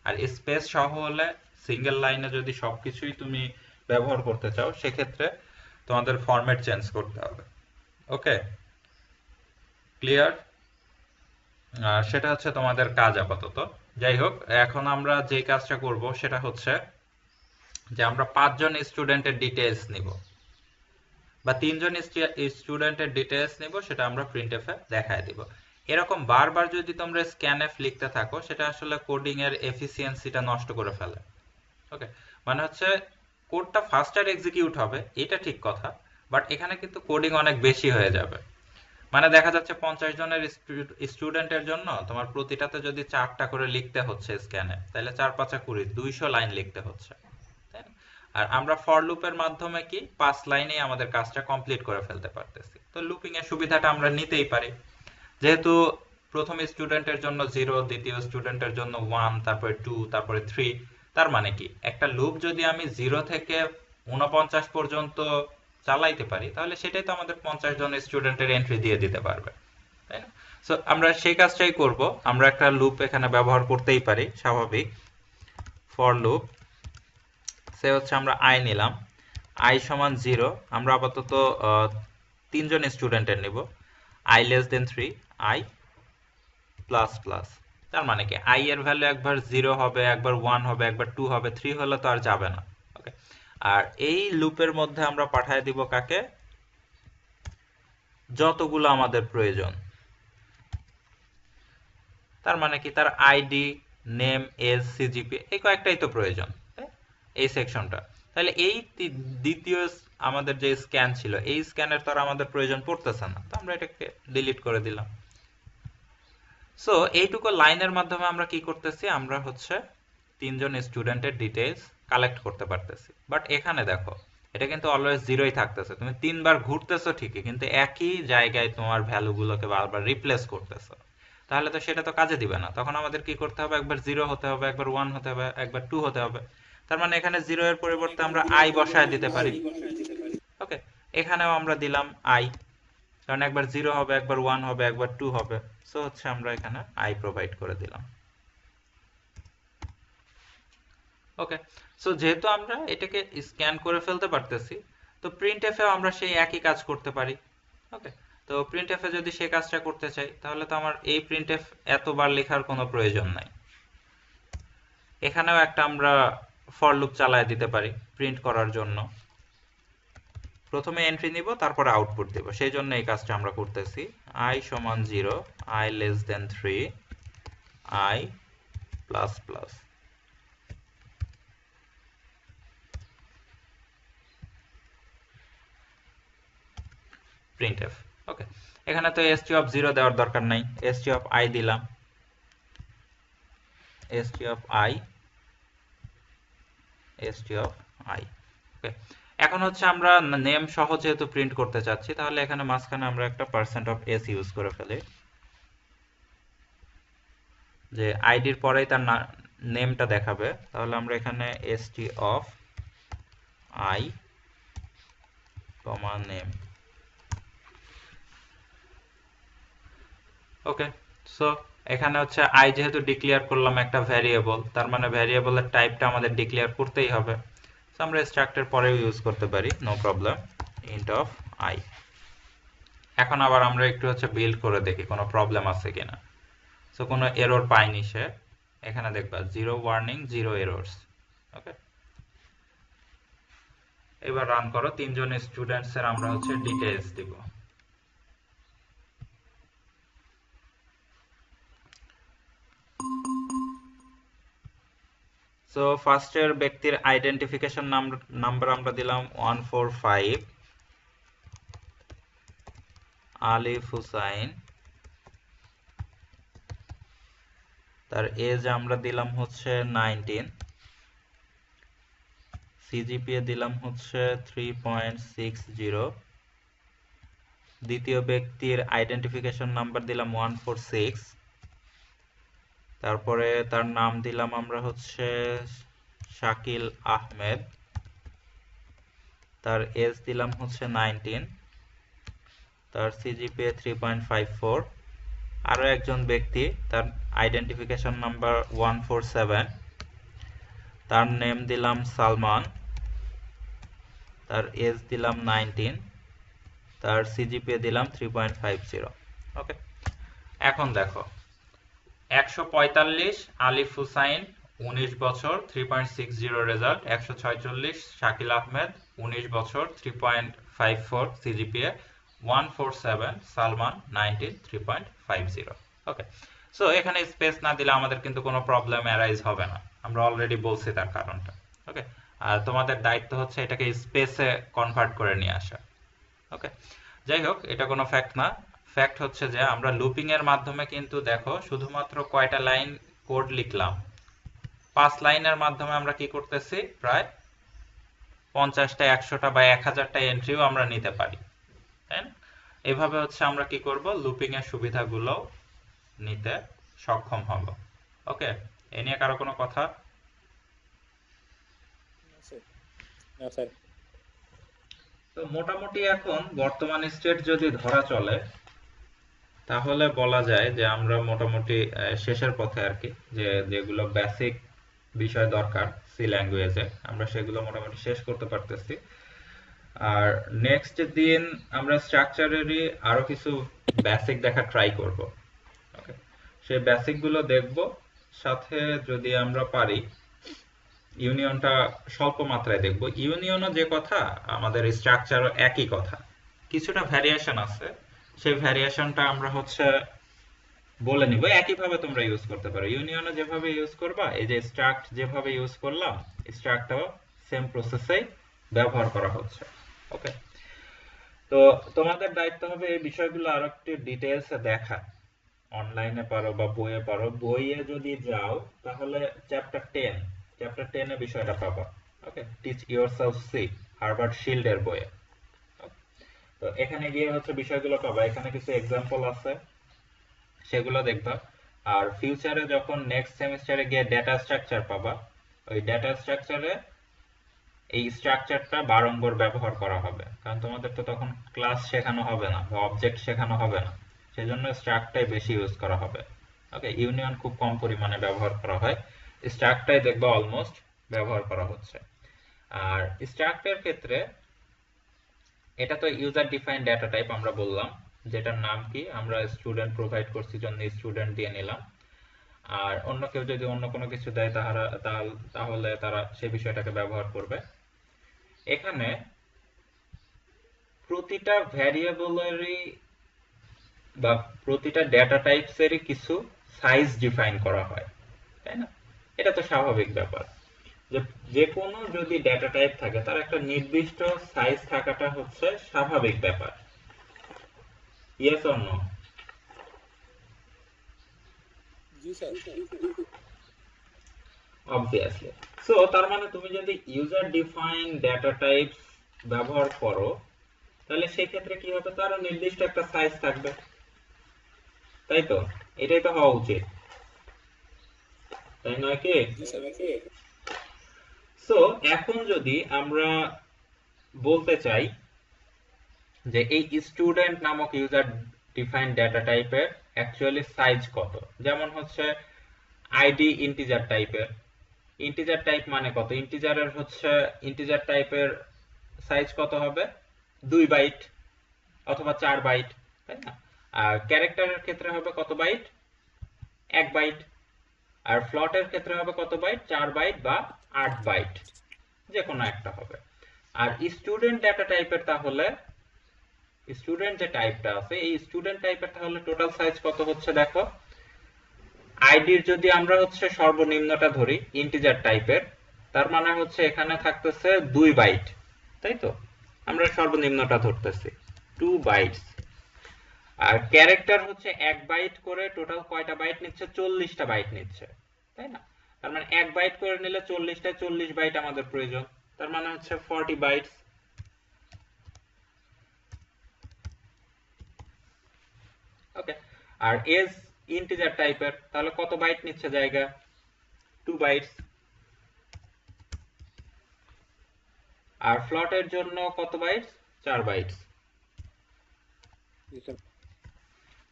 আর স্পেস সহ হলে সিঙ্গেল লাইনে যদি সবকিছুই তুমি ব্যবহার করতে চাও সেক্ষেত্রে তোমাদের ফরম্যাট চেঞ্জ করতে হবে। ওকে, ক্লিয়ার? সেটা হচ্ছে তোমাদের কাজ আপাতত। যাই হোক, এখন আমরা যে কাজটা করব সেটা হচ্ছে যে আমরা 5 জন স্টুডেন্টের ডিটেইলস নিব বা 3 জন স্টুডেন্টের ডিটেইলস নিব, সেটা আমরা প্রিন্টএফে দেখায় দিব। এরকম বারবার যদি তোমরা স্ক্যানএফ লিখতে থাকো সেটা আসলে কোডিং এর এফিসিয়েন্সিটা নষ্ট করে ফেলে। ওকে, মানে হচ্ছে কোডটা ফাস্টার এক্সিকিউট হবে, এটা ঠিক কথা, বাট এখানে কিন্তু কোডিং অনেক বেশি হয়ে যাবে। মানে দেখা যাচ্ছে 50 জনের স্টুডেন্টের জন্য তোমার প্রতিটাতে যদি 4টা করে লিখতে হচ্ছে স্ক্যানে, তাহলে 4 5 20 200 লাইন লিখতে হচ্ছে, তাই না? আর আমরা ফর লুপের মাধ্যমে কি 5 লাইনেই আমাদের কাজটা কমপ্লিট করে ফেলতে পারতেছি। তো লুপিং এর সুবিধাটা আমরা নিতেই পারি। যেহেতু প্রথম স্টুডেন্টের জন্য 0, দ্বিতীয় স্টুডেন্টের জন্য 1, তারপরে 2, তারপরে 3, তার মানে কি একটা লুপ যদি আমি 0 থেকে 49 পর্যন্ত চালাইতে পারি তাহলে সেটাই তো আমাদের 50 জন স্টুডেন্টের এন্ট্রি দিয়ে দিতে পারবে, তাই না? সো আমরা সেই কাজটাই করব। আমরা একটা লুপ এখানে ব্যবহার করতেই পারি, স্বাভাবিক। ফর লুপ সে হচ্ছে আমরা i নিলাম, i সমান 0। আমরা আপাতত 3 জন স্টুডেন্টের নিব। i less than 3, i plus plus. তার মানে কি i এর ভ্যালু একবার 0 হবে, একবার 1 হবে, একবার 2 হবে, 3 হলে তো আর যাবে না। ওকে, আর এই লুপের মধ্যে আমরা পাঠিয়ে দিব কাকে? যতগুলো আমাদের প্রয়োজন। তার মানে কি তার আইডি, নেম, এজ, সিজিপি এই কয়েকটাই তো প্রয়োজন, এই সেকশনটা। তাহলে এই দ্বিতীয় আমাদের যে স্ক্যান ছিল এই স্ক্যানের তো আর আমাদের প্রয়োজন পড়তেছে না, তো আমরা এটাকে ডিলিট করে দিলাম। সো এইটুকু লাইনের মাধ্যমে আমরা কি করতেছি? আমরা হচ্ছে 3 জন স্টুডেন্টের ডিটেইলস কালেক্ট করতে পারতেছি। বাট এখানে দেখো এটা কিন্তু অলওয়েজ 0ই থাকতেছে। তুমি 3 বার ঘুরতেছো ঠিকই, কিন্তু একই জায়গায় তোমার ভ্যালুগুলোকে বারবার রিপ্লেস করতেছো। তাহলে তো সেটা তো কাজে দিবে না। তখন আমাদের কি করতে হবে? একবার 0 হতে হবে, একবার 1 হতে হবে, একবার 2 হতে হবে। তার মানে এখানে 0 এর পরিবর্তে আমরা i বসায় দিতে পারি। ওকে, এখানেও আমরা দিলাম i, কারণ একবার 0 হবে, একবার 1 হবে, একবার 2 হবে। সো হচ্ছে আমরা এখানে i প্রোভাইড করে দিলাম। ওকে, সো যেহেতু আমরা এটাকে স্ক্যান করে ফেলতে পারতেছি, তো প্রিন্টএফ এও আমরা সেই একই কাজ করতে পারি। ওকে, তো প্রিন্টএফ এ যদি সেই কাজটা করতে চাই তাহলে তো আমার এই প্রিন্টএফ এতবার লেখার কোনো প্রয়োজন নাই। এখানেও একটা আমরা ফর লুপ চালায় দিতে পারি প্রিন্ট করার জন্য। প্রথমে এন্ট্রি নিব, তারপরে আউটপুট দেব। সেই জন্য এই কাজটা আমরা করতেছি। i সমান 0, i less than 3, i plus plus. Printf. Okay, এখানে তো st অফ 0 দেওয়ার দরকার নাই, st অফ i দিলাম, st of i, st of i। Okay, এখন হচ্ছে আমরা নেম সহ যেহেতু প্রিন্ট করতে চাচ্ছি, তাহলে এখানে মাঝখানে আমরা একটা পার্সেন্ট অফ s ইউজ করে ফেলি, যে আইডির পরেই তার নেমটা দেখাবে। তাহলে আমরা এখানে st of i, name. Okay, so এখানে হচ্ছে i যেহেতু ডিক্লেয়ার করলাম একটা ভ্যারিয়েবল, তার মানে ভ্যারিয়েবলের টাইপটা আমাদের ডিক্লেয়ার করতেই হবে। সো আমরা স্ট্রাকচার পরেও ইউজ করতে পারি, no problem, int of i। এখন আবার আমরা একটু হচ্ছে বিল্ড করে দেখি কোনো প্রবলেম আছে কিনা। সো কোনো এরর পাইনি সে। এখানে দেখবা 0 ওয়ার্নিং, 0 এরর্স। ওকে, এবার রান করো। 3 জন স্টুডেন্টস এর আমরা হচ্ছে ডিটেইলস দিব। সো ফার্স্টের ব্যক্তির আইডেন্টিফিকেশন নাম্বার আমরা দিলাম 145, আলিফ হুসাইন। তার এজ আমরা দিলাম হচ্ছে 19, সিজিপিএ দিলাম হচ্ছে 3.60। দ্বিতীয় ব্যক্তির আইডেন্টিফিকেশন নাম্বার দিলাম 146, তারপরে তার নাম দিলাম আমরা হচ্ছে শাকিল আহমেদ, তার এজ দিলাম হচ্ছে 19, তার সিজিপিএ 3.54। আরো একজন ব্যক্তি, তার আইডেন্টিফিকেশন নাম্বার 147, তার নেম দিলাম সালমান, তার এজ দিলাম 19, তার সিজিপিএ দিলাম 3.50। ওকে, এখন দেখো 145 আলিফ হুসাইন 19 বছর 3.60 রেজাল্ট, 146 শাকিল আহমেদ 19 বছর 3.54 সিজিপিএ, 147 সালমান 19 3.50। ওকে, সো এখানে স্পেস না দিলে আমাদের কিন্তু কোনো প্রবলেম অ্যারাইজ হবে না, আমরা অলরেডি বলছি তার কারণটা। ওকে, আর তোমাদের দায়িত্ব হচ্ছে এটাকে স্পেসে কনভার্ট করে নিয়ে আসা। ওকে, যাই হোক, এটা কোনো ফ্যাক্ট না। ফ্যাক্ট হচ্ছে যে আমরা লুপিং এর মাধ্যমে কিন্তু দেখো শুধুমাত্র কয়টা লাইন কোড লিখলাম, 5 লাইনের মাধ্যমে আমরা কি করতেছি, প্রায় 50টা 100টা বা 1000টা এন্ট্রিও আমরা নিতে পারি, তাই না? এভাবে হচ্ছে আমরা কি করব, লুপিং এর সুবিধাগুলো নিতে সক্ষম হব। ওকে, এ নিয়ে কারো কোনো কথা? না স্যার। তো মোটামুটি এখন বর্তমান স্টেট যদি ধরা চলে তাহলে বলা যায় যে আমরা মোটামুটি শেষের পথে আর কি, যে যেগুলো বেসিক বিষয় দরকার সি ল্যাঙ্গুয়েজে আমরা সেগুলো মোটামুটি শেষ করতে পারতেছি। আর নেক্সট দিন আমরা স্ট্রাকচারেরই আরো কিছু বেসিক দেখা ট্রাই করব। ওকে, সেই বেসিক গুলো দেখব, সাথে যদি আমরা পারি ইউনিয়নটা স্বল্প মাত্রায় দেখব। ইউনিয়নও যে কথা, আমাদের স্ট্রাকচারও একই কথা, কিছুটা ভ্যারিয়েশন আছে, সেই ভ্যারিয়েশনটা আমরা হচ্ছে বলে নিব। একইভাবে তোমরা ইউজ করতে পারো, ইউনিয়নও যেভাবে ইউজ করবা, এই যে স্ট্রাক্ট যেভাবে ইউজ করলাম, স্ট্রাক্টটাও সেম প্রসেসেই ব্যবহার করা হচ্ছে। ওকে, তো তোমাদের দায়িত্ব হবে এই বিষয়গুলো আরো একটু ডিটেইলসে দেখা, অনলাইনে পারো বা বইয়ে পারো। বইয়ে যদি যাও তাহলে চ্যাপ্টার 10 এ বিষয়টা পাবা। ওকে, টিচ ইয়োরসেলফ সি, হার্ভার্ড শিল্ডের বইয়ে। তো এখানে গিয়ে হচ্ছে বিষয়গুলো পাবা, এখানে কিছু এক্সাম্পল আছে, সেগুলো দেখবা। আর ফিউচারে যখন নেক্সট সেমিস্টারে গিয়ে ডেটা স্ট্রাকচার পাবা, ওই ডেটা স্ট্রাকচারে এই স্ট্রাকচারটা বারংবার ব্যবহার করা হবে, কারণ তোমাদের তো তখন ক্লাস শেখানো হবে না বা অবজেক্ট শেখানো হবে না, সেজন্য স্ট্রাকটাই বেশি ইউজ করা হবে। ওকে, ইউনিয়ন খুব কম পরিমাণে ব্যবহার করা হয়, স্ট্রাকটাই দেখবা অলমোস্ট ব্যবহার করা হচ্ছে। আর স্ট্রাকটার ক্ষেত্রে এটা তো ইউজার ডিফাইন্ড ডেটা টাইপ আমরা বললাম, যেটার নাম কি আমরা স্টুডেন্ট প্রোভাইড করছি জন্য স্টুডেন্ট দিয়ে নিলাম। আর অন্য কেউ যদি অন্য কোনো কিছু দেয় তাহলে তারা সেই বিষয়টাকে ব্যবহার করবে। এখানে প্রতিটা ভ্যারিয়েবলেরই বা প্রতিটা ডেটা টাইপসেরই কিছু সাইজ ডিফাইন করা হয়, তাই না? এটা তো স্বাভাবিক ব্যাপার যে যে কোনো যদি ডেটা টাইপ থাকে তার একটা নির্দিষ্ট সাইজ থাকাটা হচ্ছে স্বাভাবিক ব্যাপার। Yes or no? জি স্যার। অবভিয়াসলি। সো তার মানে তুমি যদি ইউজার ডিফাইন ডেটা টাইপস ব্যবহার করো তাহলে সেই ক্ষেত্রে কি হবে, তারও নির্দিষ্ট একটা সাইজ থাকবে, তাই তো? এটাই তো হওয়া উচিত, তাই নয় কি? জি স্যার। সো এখন যদি আমরা বলতে চাই যে এই স্টুডেন্ট নামক ইউজার ডিফাইন্ড ডেটা টাইপের অ্যাকচুয়ালি সাইজ কত, যেমন হচ্ছে আইডি ইন্টিজার টাইপের, ইন্টিজার টাইপ মানে কত, ইন্টিজার টাইপের সাইজ কত হবে, 2 বাইট অথবা 4 বাইট, তাই না? আর ক্যারেক্টারের ক্ষেত্রে হবে কত বাইট, 1 বাইট। আর ফ্লটের ক্ষেত্রে হবে কত বাইট, 4 বাইট বা 8 বাইট, যে কোনো একটা হবে। আর স্টুডেন্ট ডেটা টাইপের তাহলে স্টুডেন্ট যে টাইপটা আছে, এই স্টুডেন্ট টাইপের তাহলে টোটাল সাইজ কত হচ্ছে দেখো, আইডির যদি আমরা হচ্ছে সর্বনিম্নটা ধরি ইন্টিজার টাইপের, তার মানে হচ্ছে এখানে থাকতেছে 2 বাইট, তাই তো? আমরা সর্বনিম্নটা ধরতেছি 2 বাইটস। আর ক্যারেক্টার হচ্ছে 1 বাইট করে টোটাল কয়টা বাইট নিচ্ছে, 40টা বাইট নিচ্ছে, তাই না? তার মানে 1 বাইট করে নিলে 40টা 40 বাইট আমাদের প্রয়োজন, তার মানে হচ্ছে 40 বাইটস। ওকে, আর এজ ইন্টিজার টাইপের তাহলে কত বাইট নিচ্ছে জায়গা, 2 বাইটস। আর ফ্লটের জন্য কত বাইটস? 4 বাইটস। জি স্যার।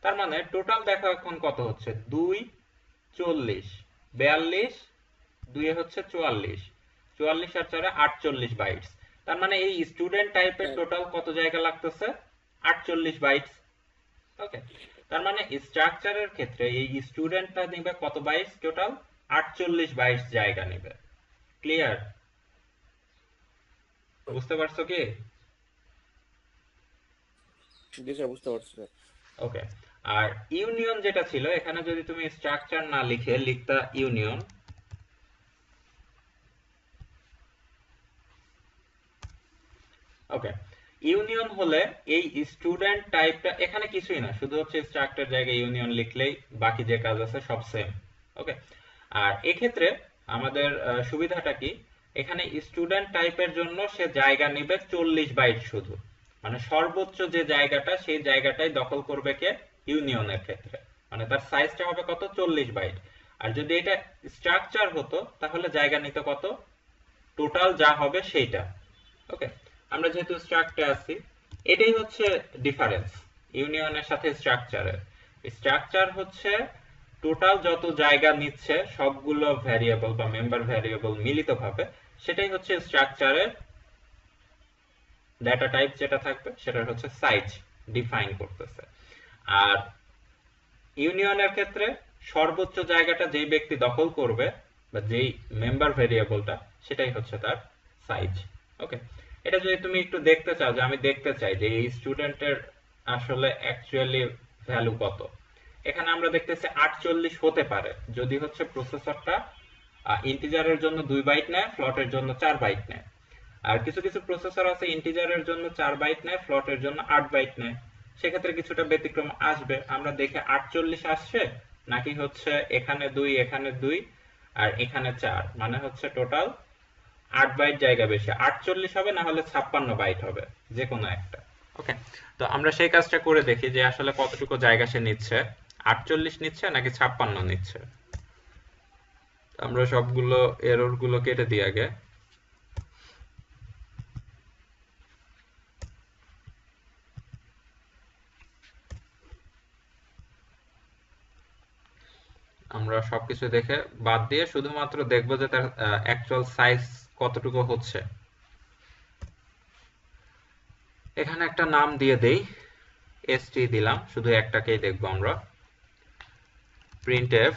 তার মানে টোটাল দেখো এখন কত হচ্ছে, 2 40 42, 2 হচ্ছে 44, 44 আর 4 48 বাইটস। তার মানে এই স্টুডেন্ট টাইপের হ্যাঁ টোটাল কত জায়গা লাগতেছে? 48 বাইটস। ওকে, তার মানে স্ট্রাকচারের ক্ষেত্রে এই স্টুডেন্টটা নেবে কত বাইটস? টোটাল 48 বাইটস জায়গা নেবে। ক্লিয়ার? বুঝতে পারছো কি? জি স্যার, বুঝতে পারছি স্যার। ওকে, আর ইউনিয়ন যেটা ছিল, এখানে যদি তুমি স্ট্রাকচার না লিখে লিখতা ইউনিয়ন, ওকে, ইউনিয়ন হলে এই স্টুডেন্ট টাইপটা এখানে কিছুই না, শুধু হচ্ছে স্ট্রাকচার জায়গায় ইউনিয়ন লিখলেই বাকি যে কাজ আছে সব সেম। ওকে, আর এক্ষেত্রে আমাদের সুবিধাটা কি, এখানে স্টুডেন্ট টাইপের জন্য সে জায়গা নেবে 40 বাইট শুধু, মানে সর্বোচ্চ যে জায়গাটা সেই জায়গাটাই দখল করবে কে? ইউনিয়নের ক্ষেত্রে, মানে তার সাইজটা হবে কত? 40 বাইট। আর যদি এটা স্ট্রাকচার হতো তাহলে জায়গা নিত কত? টোটাল যা হবে সেইটা। ওকে, আমরা যেহেতু স্ট্রাকচারে আছি, এটাই হচ্ছে ডিফারেন্স ইউনিয়নের সাথে স্ট্রাকচারের। স্ট্রাকচার হচ্ছে টোটাল যত জায়গা নিচ্ছে সবগুলো ভ্যারিয়েবল বা মেম্বার ভ্যারিয়েবল মিলিতভাবে, সেটাই হচ্ছে স্ট্রাকচারের ডেটা টাইপ যেটা থাকবে সেটার হচ্ছে সাইজ ডিফাইন করতেছে। আর ইউনিয়নের ক্ষেত্রে সর্বোচ্চ জায়গাটা যেই ব্যক্তি দখল করবে বা যেই মেম্বার ভেরিয়েবলটা, সেটাই হচ্ছে তার সাইজ। ওকে, এটা যদি তুমি একটু দেখতে চাও, যে আমি দেখতে চাই যে এই স্টুডেন্টের আসলে অ্যাকচুয়ালি ভ্যালু কত, এখানে আমরা দেখতেছি 48 হতে পারে যদি হচ্ছে প্রসেসরটা ইন্টিজারের জন্য 2 বাইট নেয়, ফ্লটের জন্য 4 বাইট নেয়। আর কিছু কিছু প্রসেসর আছে ইন্টিজারের জন্য 4 বাইট নেয়, ফ্লটের জন্য 8 বাইট নেয়। সেক্ষেত্রে কিছুটা ব্যতিক্রম আসবে। আমরা দেখে 48 আসছে নাকি হচ্ছে এখানে 2 এখানে 2 আর এখানে 4, মানে হচ্ছে টোটাল 8 বাইট জায়গা বেশি, 48 হবে না হলে 56 বাইট হবে, যে কোনো একটা। ওকে, তো আমরা সেই কাজটা করে দেখি যে আসলে কতটুকু জায়গা সে নিচ্ছে, 48 নিচ্ছে নাকি 56 নিচ্ছে। আমরা সবগুলো এরর গুলো কেটে দিই আগে। আমরা সবকিছু দেখে বাদ দিয়ে শুধুমাত্র দেখবো যে তার অ্যাকচুয়াল সাইজ কতটুকু হচ্ছে। এখানে একটা নাম দিয়ে দেই, এসটি দিলাম, শুধু একটাকেই দেখবো আমরা, printf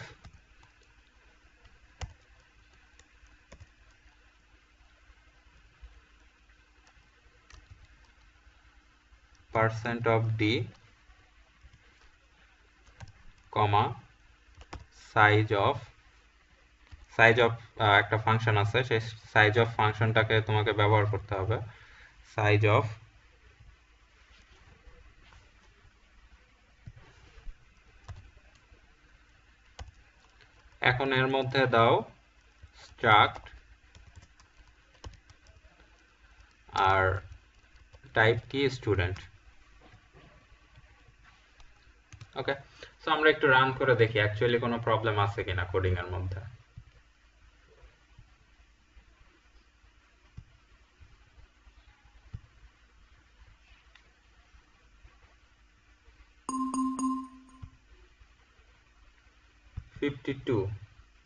%d, comma size of একটা ফাংশন আছে, সেই সাইজ অফ ফাংশনটাকে তোমাকে ব্যবহার করতে হবে। সাইজ অফ, এখন এর মধ্যে দাও স্ট্রাক্ট আর টাইপ কি? স্টুডেন্ট। ওকে, সো আমরা একটু রান করে দেখি অ্যাকচুয়ালি কোনো প্রবলেম আছে কিনা কোডিং এর মধ্যে।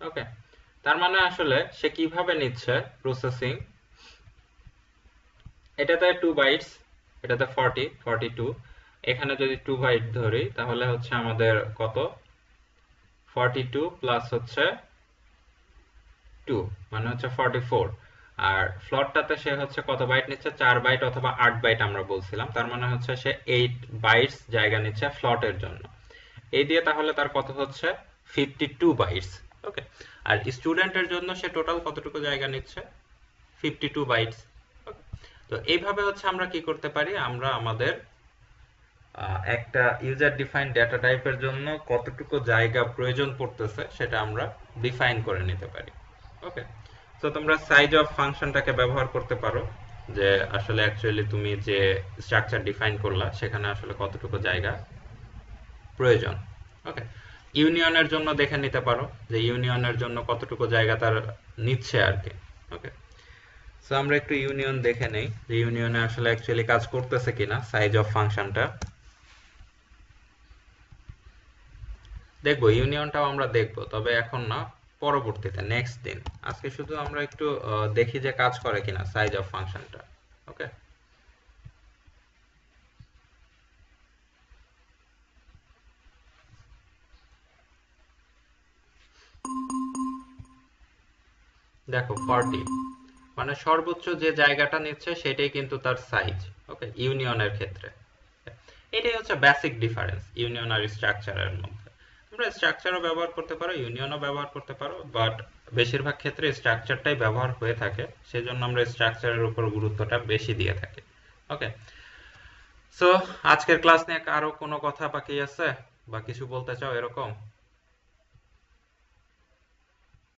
ওকে, তার মানে আসলে সে কিভাবে নিচ্ছে প্রসেসিং, এটাতে 2 বাইটস, এটাতে 42, এখানে যদি 2 বাইট ধরি তাহলে হচ্ছে আমাদের কত? 42 প্লাস হচ্ছে 2, মানে হচ্ছে 44। আর ফ্লটটাতে সে হচ্ছে কত বাইট নিচ্ছে? 4 বাইট অথবা 8 বাইট আমরা বলছিলাম, তার মানে হচ্ছে সে 8 বাইটস জায়গা নিচ্ছে ফ্লটের জন্য। এই দিয়ে তাহলে তার কত হচ্ছে? 52 বাইটস। ওকে, আর স্টুডেন্টের জন্য সে টোটাল কতটুকু জায়গা নিচ্ছে? 52 বাইটস। তো এইভাবে হচ্ছে আমরা কি করতে পারি, আমরা আমাদের একটা ইউজার ডিফাইন্ড ডেটা টাইপের জন্য কতটুকু জায়গা প্রয়োজন পড়তেছে সেটা আমরা ডিফাইন করে নিতে পারি। ওকে, তো তোমরা সাইজ অফ ফাংশনটাকে ব্যবহার করতে পারো, যে আসলে অ্যাকচুয়ালি তুমি যে স্ট্রাকচার ডিফাইন করলা সেখানে আসলে কতটুকু জায়গা প্রয়োজন। ওকে, ইউনিয়নের জন্য দেখে নিতে পারো যে ইউনিয়নের জন্য কতটুকু জায়গা তার নিচ্ছে আর কি। ওকে, সো আমরা একটু ইউনিয়ন দেখে নেই যে ইউনিয়নে আসলে অ্যাকচুয়ালি কাজ করতেছে কিনা সাইজ অফ ফাংশনটা। দেখবো ইউনিয়নটাও আমরা দেখবো, তবে এখন না, পরবর্তীতে নেক্সট দিন। আজকে শুধু আমরা একটু দেখি যে কাজ করে কিনা সাইজ অফ ফাংশনটা। ওকে, দেখো 40 মানে সর্বোচ্চ যে জায়গাটা নিচ্ছে সেটাই কিন্তু তার সাইজ। ওকে, ইউনিয়নের ক্ষেত্রে এটাই হচ্ছে বেসিক ডিফারেন্স ইউনিয়ন আর স্ট্রাকচারের মধ্যে। আমরা স্ট্রাকচারও ব্যবহার করতে পারো, ইউনিয়নও ব্যবহার করতে পারো, বাট বেশিরভাগ ক্ষেত্রে স্ট্রাকচারটাই ব্যবহার হয়ে থাকে, সেজন্য আমরা স্ট্রাকচারের উপর গুরুত্বটা বেশি দিয়ে থাকি। ওকে, সো আজকের ক্লাস নিয়ে আরো কোনো কথা বাকি আছে বা কিছু বলতে চাও এরকম?